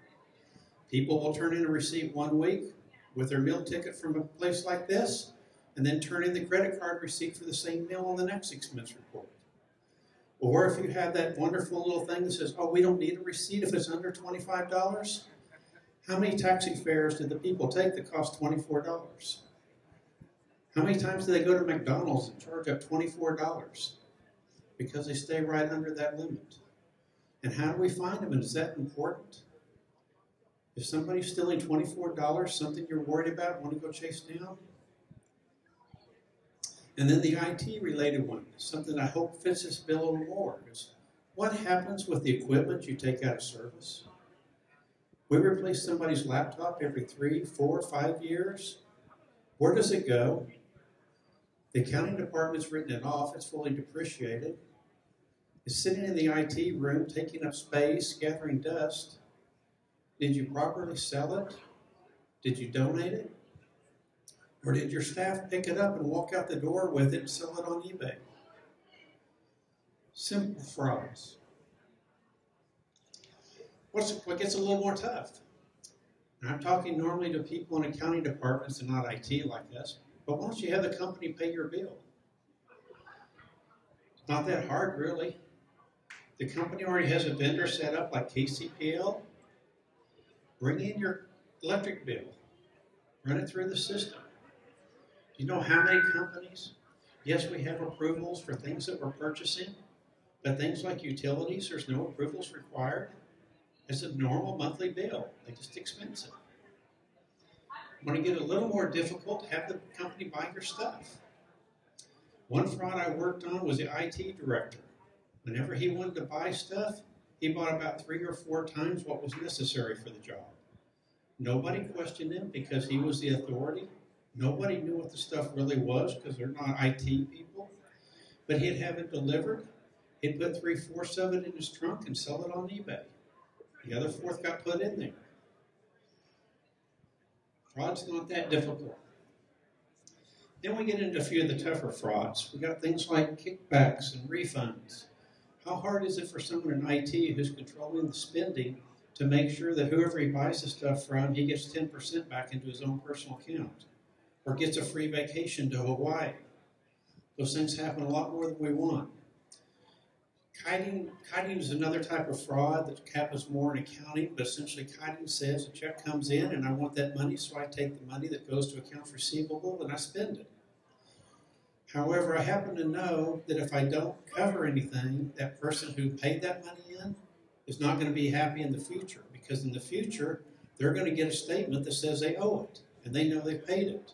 Speaker 11: People will turn in a receipt one week with their meal ticket from a place like this, and then turn in the credit card receipt for the same meal on the next expense report. Or if you have that wonderful little thing that says, oh, we don't need a receipt if it's under $25, how many taxi fares did the people take that cost $24? How many times do they go to McDonald's and charge up $24? Because they stay right under that limit. And how do we find them, and is that important? If somebody's stealing $24, something you're worried about, want to go chase down? And then the IT-related one, something I hope fits this bill a little more, is what happens with the equipment you take out of service? We replace somebody's laptop every 3, 4, 5 years. Where does it go? The accounting department's written it off. It's fully depreciated. It's sitting in the IT room, taking up space, gathering dust. Did you properly sell it? Did you donate it? Or did your staff pick it up and walk out the door with it and sell it on eBay? Simple frauds. What gets a little more tough? And I'm talking normally to people in accounting departments and not IT like us, but once you have the company pay your bill, it's not that hard really. The company already has a vendor set up like KCPL. Bring in your electric bill. Run it through the system. Do you know how many companies? Yes, we have approvals for things that we're purchasing, but things like utilities, there's no approvals required. It's a normal monthly bill. They're just expensive. When it get a little more difficult, have the company buy your stuff. One fraud I worked on was the IT director. Whenever he wanted to buy stuff, he bought about 3 or 4 times what was necessary for the job. Nobody questioned him because he was the authority. Nobody knew what the stuff really was because they're not IT people. But he'd have it delivered. He'd put 3/4 of it in his trunk and sell it on eBay. The other 1/4 got put in there. Fraud's not that difficult. Then we get into a few of the tougher frauds. We got things like kickbacks and refunds. How hard is it for someone in IT who's controlling the spending to make sure that whoever he buys the stuff from, he gets 10% back into his own personal account? Or gets a free vacation to Hawaii? Those things happen a lot more than we want. Kiting is another type of fraud that happens more in accounting, but essentially kiting says a check comes in and I want that money, so I take the money that goes to accounts receivable and I spend it. However, I happen to know that if I don't cover anything, that person who paid that money in is not going to be happy in the future, because in the future, they're going to get a statement that says they owe it, and they know they paid it.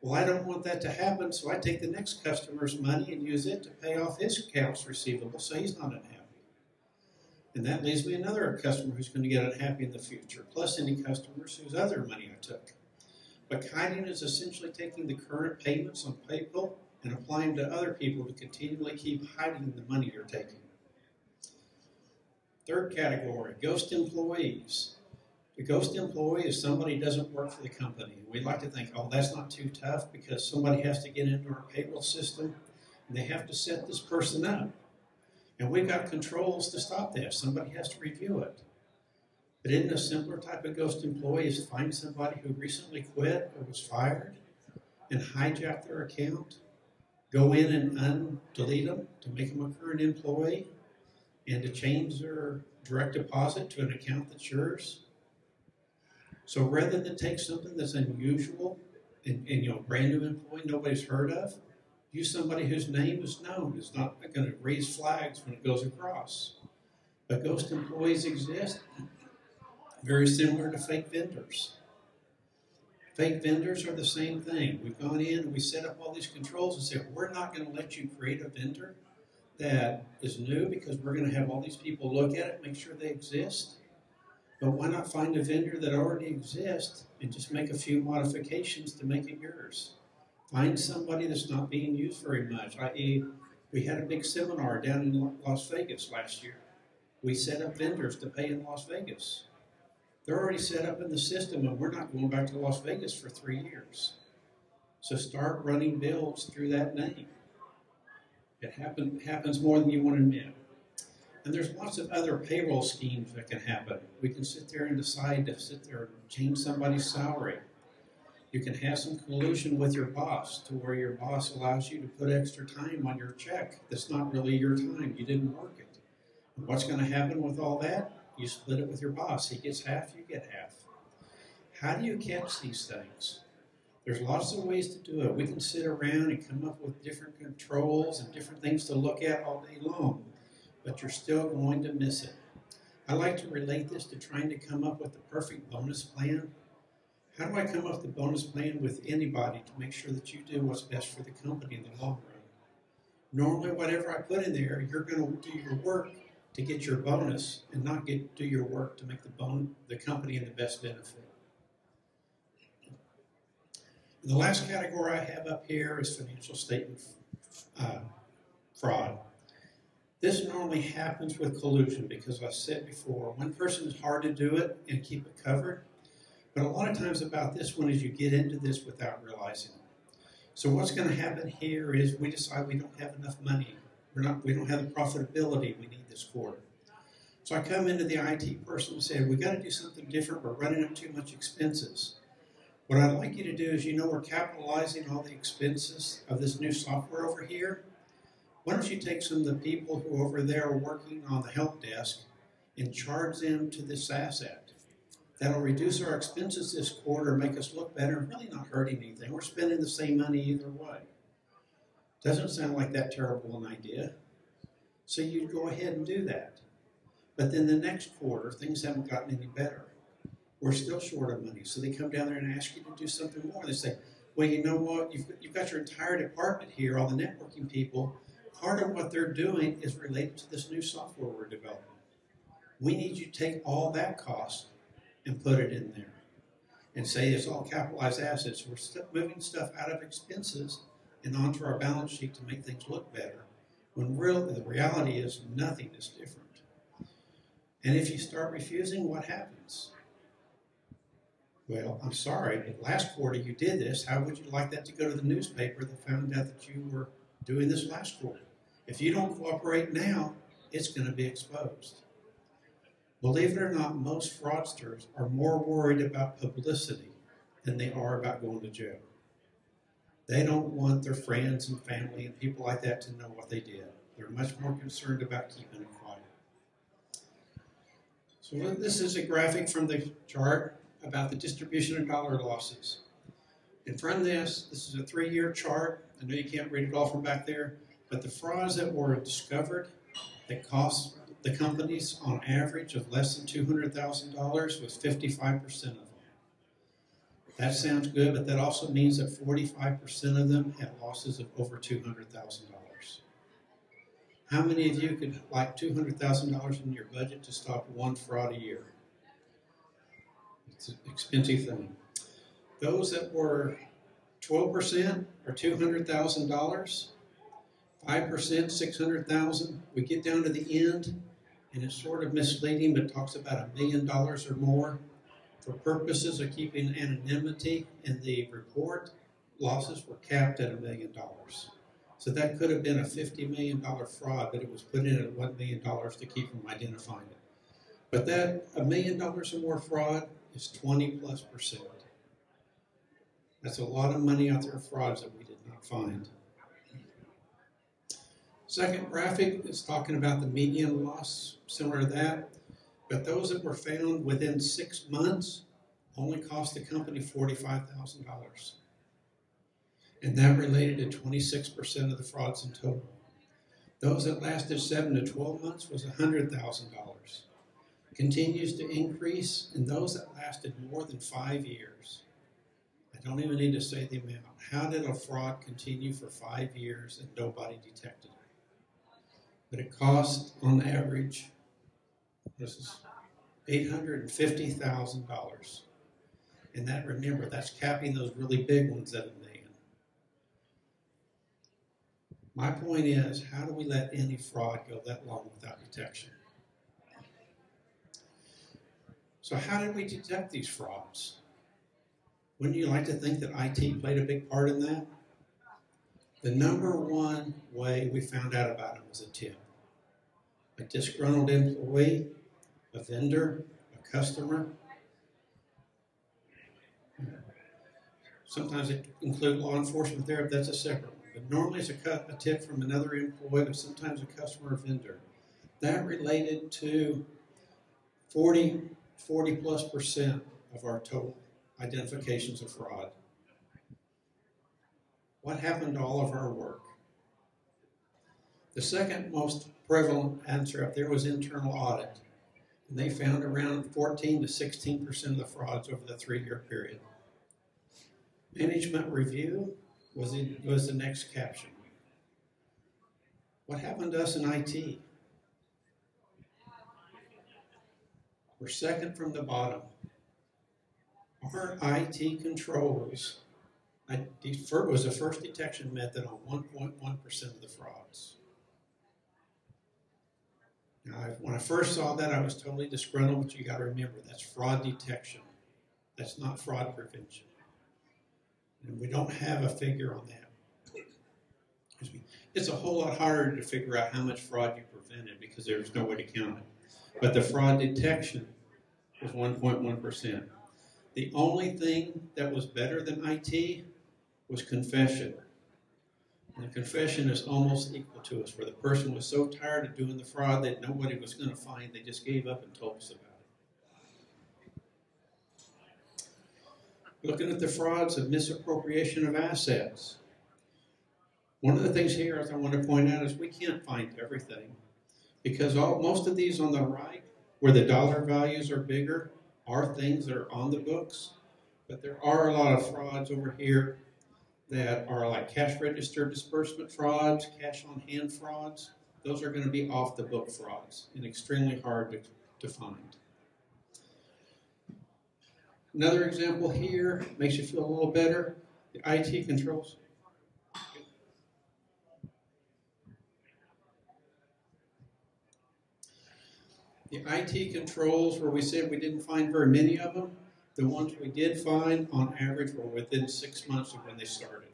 Speaker 11: Well, I don't want that to happen, so I take the next customer's money and use it to pay off his accounts receivable so he's not unhappy. And that leaves me another customer who's going to get unhappy in the future, plus any customers whose other money I took. But kiting is essentially taking the current payments on PayPal and applying them to other people to continually keep hiding the money you're taking. Third category, ghost employees. The ghost employee is somebody who doesn't work for the company. We like to think, oh, that's not too tough because somebody has to get into our payroll system and they have to set this person up. And we've got controls to stop that. Somebody has to review it. But isn't a simpler type of ghost employee is find somebody who recently quit or was fired and hijack their account, go in and delete them to make them a current employee, and to change their direct deposit to an account that's yours. So rather than take something that's unusual and brand new employee nobody's heard of, use somebody whose name is known, is not going to raise flags when it goes across. But ghost employees exist, very similar to fake vendors. Fake vendors are the same thing. We've gone in and we set up all these controls and said, we're not going to let you create a vendor that is new because we're going to have all these people look at it, make sure they exist. But why not find a vendor that already exists and just make a few modifications to make it yours? Find somebody that's not being used very much, i.e., we had a big seminar down in Las Vegas last year. We set up vendors to pay in Las Vegas. They're already set up in the system, and we're not going back to Las Vegas for 3 years. So start running bills through that name. It happens more than you want to admit. And there's lots of other payroll schemes that can happen. We can sit there and decide to sit there and change somebody's salary. You can have some collusion with your boss to where your boss allows you to put extra time on your check that's not really your time. You didn't work it. And what's going to happen with all that? You split it with your boss. He gets half, you get half. How do you catch these things? There's lots of ways to do it. We can sit around and come up with different controls and different things to look at all day long, but you're still going to miss it. I like to relate this to trying to come up with the perfect bonus plan. How do I come up with a bonus plan with anybody to make sure that you do what's best for the company in the long run? Normally, whatever I put in there, you're going to do your work to get your bonus and not do your work to make the company in the best benefit. And the last category I have up here is financial statement fraud. This normally happens with collusion because, as I said before, one person is hard to do it and keep it covered. But a lot of times about this one is you get into this without realizing it. So what's going to happen here is we decide we don't have enough money. We don't have the profitability we need this quarter. So I come into the IT person and say, we got to do something different. We're running up too much expenses. What I'd like you to do is, we're capitalizing all the expenses of this new software over here. Why don't you take some of the people who over there are working on the help desk and charge them to this asset? That'll reduce our expenses this quarter, make us look better, and really not hurting anything. We're spending the same money either way. Doesn't sound like that terrible an idea. So you go ahead and do that. But then the next quarter, things haven't gotten any better. We're still short of money. So they come down there and ask you to do something more. They say, well, you know what? You've got your entire department here, all the networking people. Part of what they're doing is related to this new software we're developing. We need you to take all that cost and put it in there and say it's all capitalized assets. We're moving stuff out of expenses and onto our balance sheet to make things look better, when the reality is nothing is different. And if you start refusing, what happens? Well, I'm sorry, but last quarter you did this. How would you like that to go to the newspaper that found out that you were doing this last quarter? If you don't cooperate now, it's going to be exposed. Believe it or not, most fraudsters are more worried about publicity than they are about going to jail. They don't want their friends and family and people like that to know what they did. They're much more concerned about keeping it quiet. So this is a graphic from the chart about the distribution of dollar losses. In front of this is a 3-year chart. I know you can't read it all from back there, but the frauds that were discovered that cost the companies on average of less than $200,000 was 55% of them. That sounds good, but that also means that 45% of them had losses of over $200,000. How many of you could like $200,000 in your budget to stop one fraud a year? It's an expensive thing. Those that were 12% or $200,000, 5%, $600,000, we get down to the end, and it's sort of misleading, but talks about $1 million or more. For purposes of keeping anonymity in the report, losses were capped at $1 million. So that could have been a $50 million fraud, but it was put in at $1 million to keep from identifying it. But that $1 million or more fraud is 20+%. That's a lot of money out there of frauds that we did not find. Second graphic is talking about the median loss, similar to that. But those that were found within 6 months only cost the company $45,000. And that related to 26% of the frauds in total. Those that lasted 7 to 12 months was $100,000. Continues to increase, and those that lasted more than 5 years. I don't even need to say the amount. How did a fraud continue for 5 years and nobody detected it? But it cost, on average, this is $850,000. And that, remember, that's capping those really big ones at $1 million. My point is, how do we let any fraud go that long without detection? So how did we detect these frauds? Wouldn't you like to think that IT played a big part in that? The number one way we found out about it was a tip. A disgruntled employee, a vendor, a customer. Sometimes it includes law enforcement there, but that's a separate one. But normally it's a tip from another employee, but sometimes a customer or vendor. That related to 40+% of our total identifications of fraud. What happened to all of our work? The second most prevalent answer up there was internal audit. And they found around 14 to 16% of the frauds over the 3-year period. Management review was the next caption. What happened to us in IT? We're second from the bottom. Our IT controls was the first detection method on 1.1% of the frauds. Now, when I first saw that, I was totally disgruntled, but you got to remember, that's fraud detection. That's not fraud prevention. And we don't have a figure on that. It's a whole lot harder to figure out how much fraud you prevented because there's no way to count it. But the fraud detection was 1.1%. The only thing that was better than IT was confession. And confession is almost equal to us, where the person was so tired of doing the fraud that nobody was going to find, they just gave up and told us about it. Looking at the frauds of misappropriation of assets. One of the things here I want to point out is we can't find everything, because most of these on the right, where the dollar values are bigger, are things that are on the books, but there are a lot of frauds over here that are like cash register disbursement frauds, cash on hand frauds. Those are going to be off the book frauds and extremely hard to find. Another example here makes you feel a little better. The IT controls. The IT controls, where we said we didn't find very many of them, the ones we did find, on average, were within 6 months of when they started.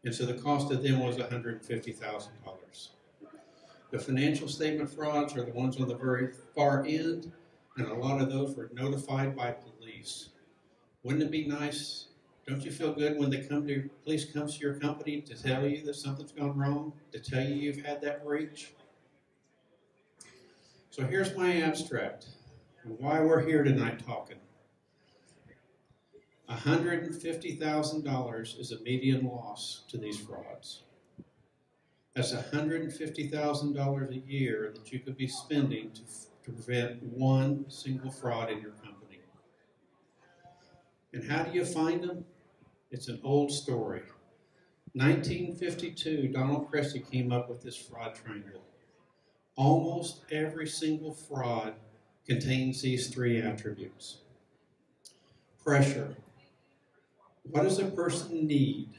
Speaker 11: And so the cost of them was $150,000. The financial statement frauds are the ones on the very far end, and a lot of those were notified by police. Wouldn't it be nice? Don't you feel good when police comes to your company to tell you that something's gone wrong, to tell you you've had that breach? So here's my abstract, and why we're here tonight talking. $150,000 is a median loss to these frauds. That's $150,000 a year that you could be spending to prevent one single fraud in your company. And how do you find them? It's an old story. 1952, Donald Cressy came up with this fraud triangle. Almost every single fraud contains these 3 attributes. Pressure. What does a person need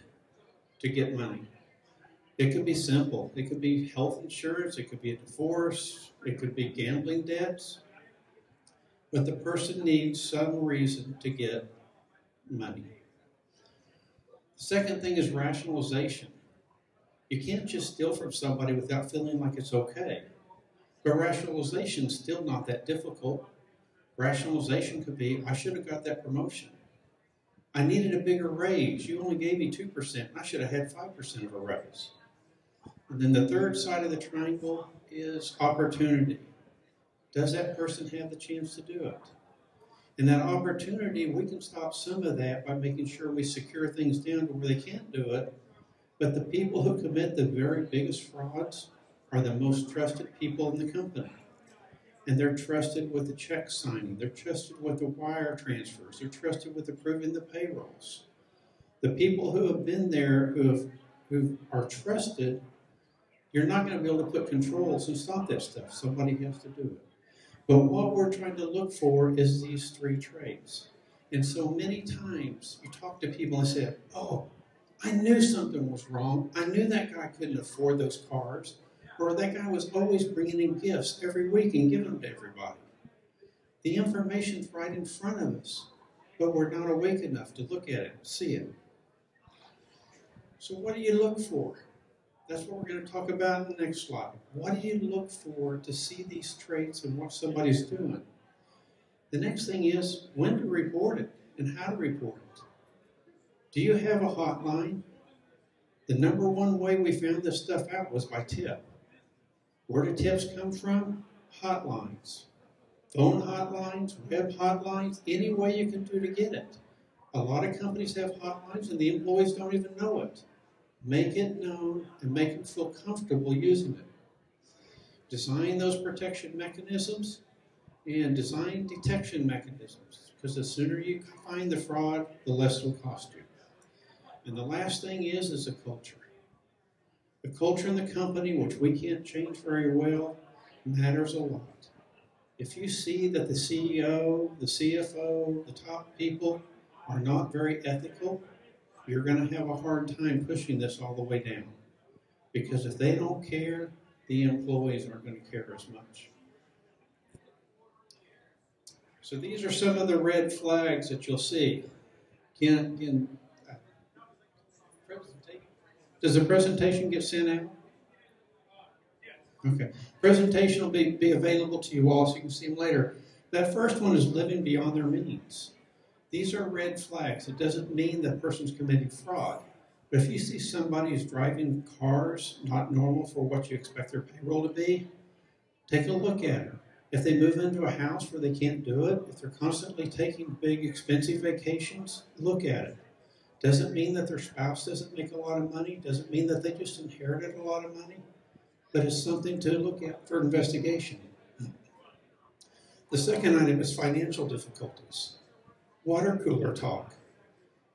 Speaker 11: to get money? It could be simple. It could be health insurance. It could be a divorce. It could be gambling debts. but the person needs some reason to get money. The second thing is rationalization. You can't just steal from somebody without feeling like it's okay. But rationalization is still not that difficult. Rationalization could be, I should have got that promotion. I needed a bigger raise. You only gave me 2%. I should have had 5% of a raise. And then the third side of the triangle is opportunity. Does that person have the chance to do it? And that opportunity, we can stop some of that by making sure we secure things down to where they can't do it. But the people who commit the very biggest frauds are the most trusted people in the company. And they're trusted with the check signing. They're trusted with the wire transfers. They're trusted with approving the payrolls. The people who have been there, who are trusted, you're not going to be able to put controls and stop that stuff. Somebody has to do it. But what we're trying to look for is these three traits. And so many times you talk to people and say, oh, I knew something was wrong. I knew that guy couldn't afford those cars. Or that guy was always bringing in gifts every week and giving them to everybody. The information's right in front of us, but we're not awake enough to look at it, see it. So what do you look for? That's what we're going to talk about in the next slide. What do you look for to see these traits and what somebody's doing? The next thing is when to report it and how to report it. Do you have a hotline? The number one way we found this stuff out was by tip. Where do tips come from? Hotlines. Phone hotlines, web hotlines, any way you can do to get it. A lot of companies have hotlines and the employees don't even know it. Make it known and make them feel comfortable using it. Design those protection mechanisms and design detection mechanisms, because the sooner you find the fraud, the less it will cost you. And the last thing is a culture. The culture in the company, which we can't change very well, matters a lot. If you see that the CEO, the CFO, the top people are not very ethical, you're going to have a hard time pushing this all the way down. Because if they don't care, the employees aren't going to care as much. So these are some of the red flags that you'll see. Does the presentation get sent out? Okay. Presentation will be available to you all so you can see them later. That first one is living beyond their means. These are red flags. It doesn't mean that person's committing fraud. But if you see somebody who's driving cars not normal for what you expect their payroll to be, take a look at it. If they move into a house where they can't do it, if they're constantly taking big, expensive vacations, look at it. Doesn't mean that their spouse doesn't make a lot of money. Doesn't mean that they just inherited a lot of money. But it's something to look at for investigation. The second item is financial difficulties. Water cooler talk.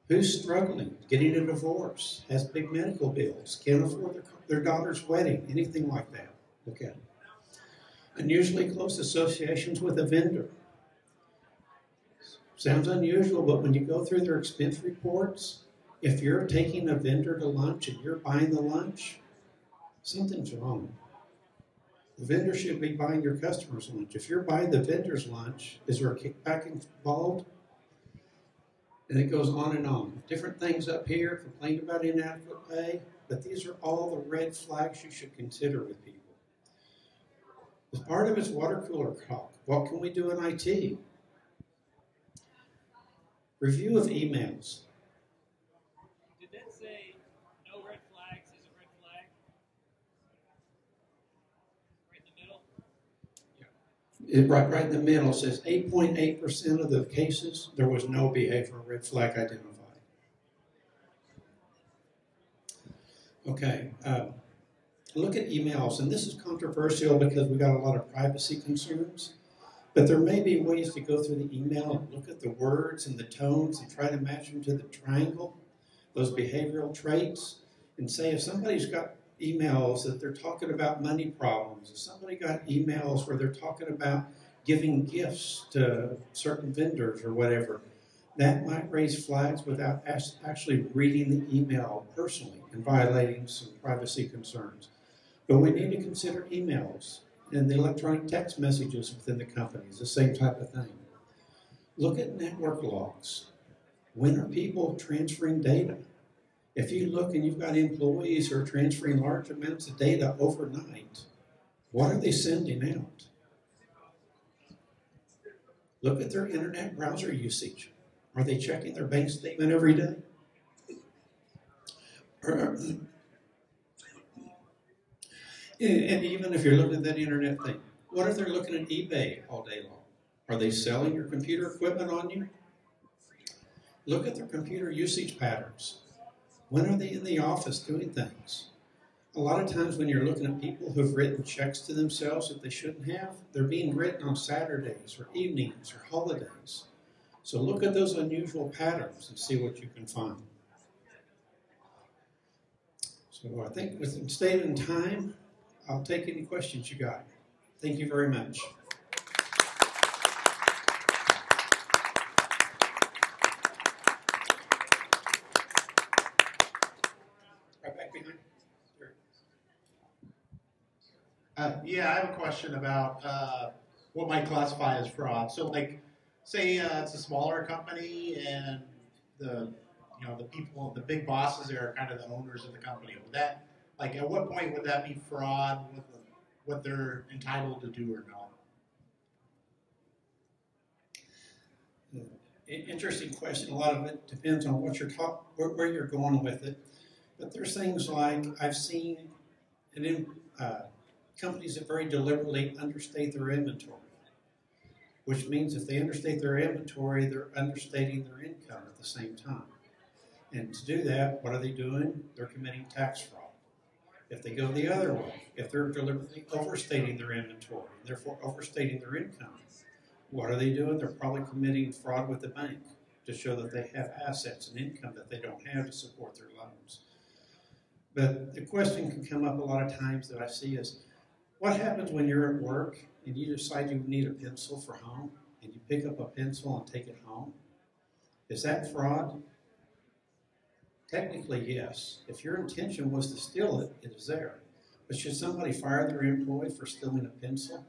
Speaker 11: Who's struggling, getting a divorce, has big medical bills, can't afford their daughter's wedding, anything like that. Look at it. Unusually close associations with a vendor. Sounds unusual, but when you go through their expense reports, if you're taking a vendor to lunch and you're buying the lunch, something's wrong. The vendor should be buying your customer's lunch. If you're buying the vendor's lunch, is there a kickback involved? And it goes on and on. Different things up here, complained about inadequate pay, but these are all the red flags you should consider with people. As part of it's water cooler talk. What can we do in IT? Review of emails.
Speaker 1: Did that say no red flags is a red flag? Right in the middle?
Speaker 11: Right in the middle says 8.8% of the cases there was no behavioral red flag identified. Okay, look at emails, and this is controversial because we got a lot of privacy concerns. But there may be ways to go through the email and look at the words and the tones and try to match them to the triangle, those behavioral traits, and say if somebody's got emails that they're talking about money problems, if somebody got emails where they're talking about giving gifts to certain vendors or whatever, that might raise flags without actually reading the email personally and violating some privacy concerns. But we need to consider emails and the electronic text messages within the companies, the same type of thing. Look at network logs. When are people transferring data? If you look and you've got employees who are transferring large amounts of data overnight, what are they sending out? Look at their internet browser usage. Are they checking their bank statement every day? And even if you're looking at that internet thing, what if they're looking at eBay all day long? Are they selling your computer equipment on you? Look at their computer usage patterns. When are they in the office doing things? A lot of times when you're looking at people who've written checks to themselves that they shouldn't have, they're being written on Saturdays or evenings or holidays. So look at those unusual patterns and see what you can find. So I think with staying in time, I'll take any questions you got. Thank you very much. Right back behind.
Speaker 12: Yeah, I have a question about what might classify as fraud. So, like, say it's a smaller company and the people, the big bosses there are kind of the owners of the company. Would that, like, at what point would that be fraud with what they're entitled to do or not?
Speaker 11: Interesting question. A lot of it depends on what you're where you're going with it. But there's things like I've seen companies that very deliberately understate their inventory, which means if they understate their inventory, they're understating their income at the same time. And to do that, what are they doing? They're committing tax fraud. If they go the other way, if they're deliberately overstating their inventory, therefore overstating their income, what are they doing? They're probably committing fraud with the bank to show that they have assets and income that they don't have to support their loans. But the question can come up a lot of times that I see is, what happens when you're at work and you decide you need a pencil for home and you pick up a pencil and take it home? Is that fraud? Technically, yes. If your intention was to steal it, it is there. But should somebody fire their employee for stealing a pencil?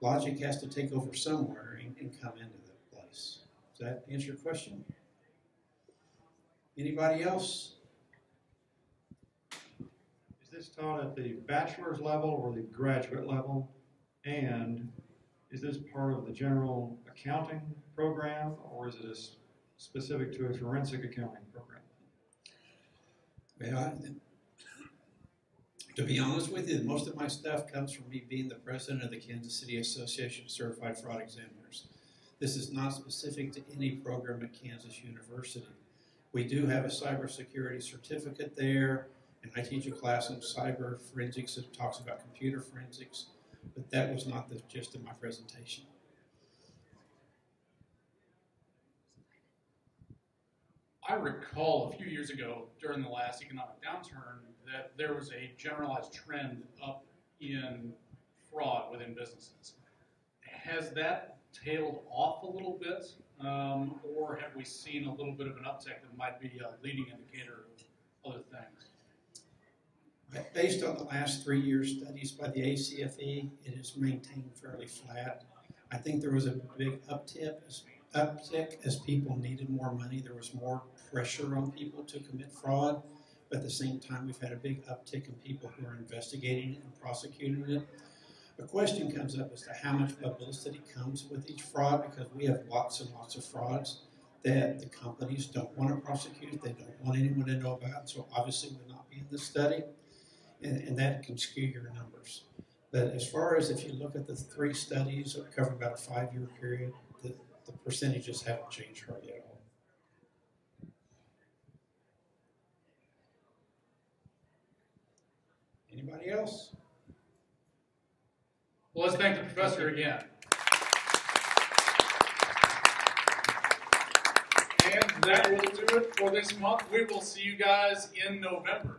Speaker 11: Logic has to take over somewhere and come into that place. Does that answer your question? Anybody else?
Speaker 13: Is this taught at the bachelor's level or the graduate level? And is this part of the general accounting program, or is it specific to a forensic accounting program?
Speaker 11: Well, to be honest with you, most of my stuff comes from me being the president of the Kansas City Association of Certified Fraud Examiners. This is not specific to any program at Kansas University. We do have a cybersecurity certificate there, and I teach a class on cyber forensics that talks about computer forensics, but that was not the gist of my presentation.
Speaker 8: I recall a few years ago during the last economic downturn that there was a generalized trend up in fraud within businesses. Has that tailed off a little bit, or have we seen a little bit of an uptick that might be a leading indicator of other things?
Speaker 11: Based on the last 3 year studies by the ACFE, it has maintained fairly flat. I think there was a big uptick as people needed more money. There was more pressure on people to commit fraud, but at the same time we've had a big uptick in people who are investigating it and prosecuting it. The question comes up as to how much publicity comes with each fraud, because we have lots and lots of frauds that the companies don't want to prosecute, they don't want anyone to know about, so obviously would not be in this study, and that can skew your numbers. But as far as if you look at the 3 studies that cover about a 5 year period, the percentages haven't changed hardly at all. Anybody else?
Speaker 8: Well, let's thank the professor again. And that will do it for this month. We will see you guys in November.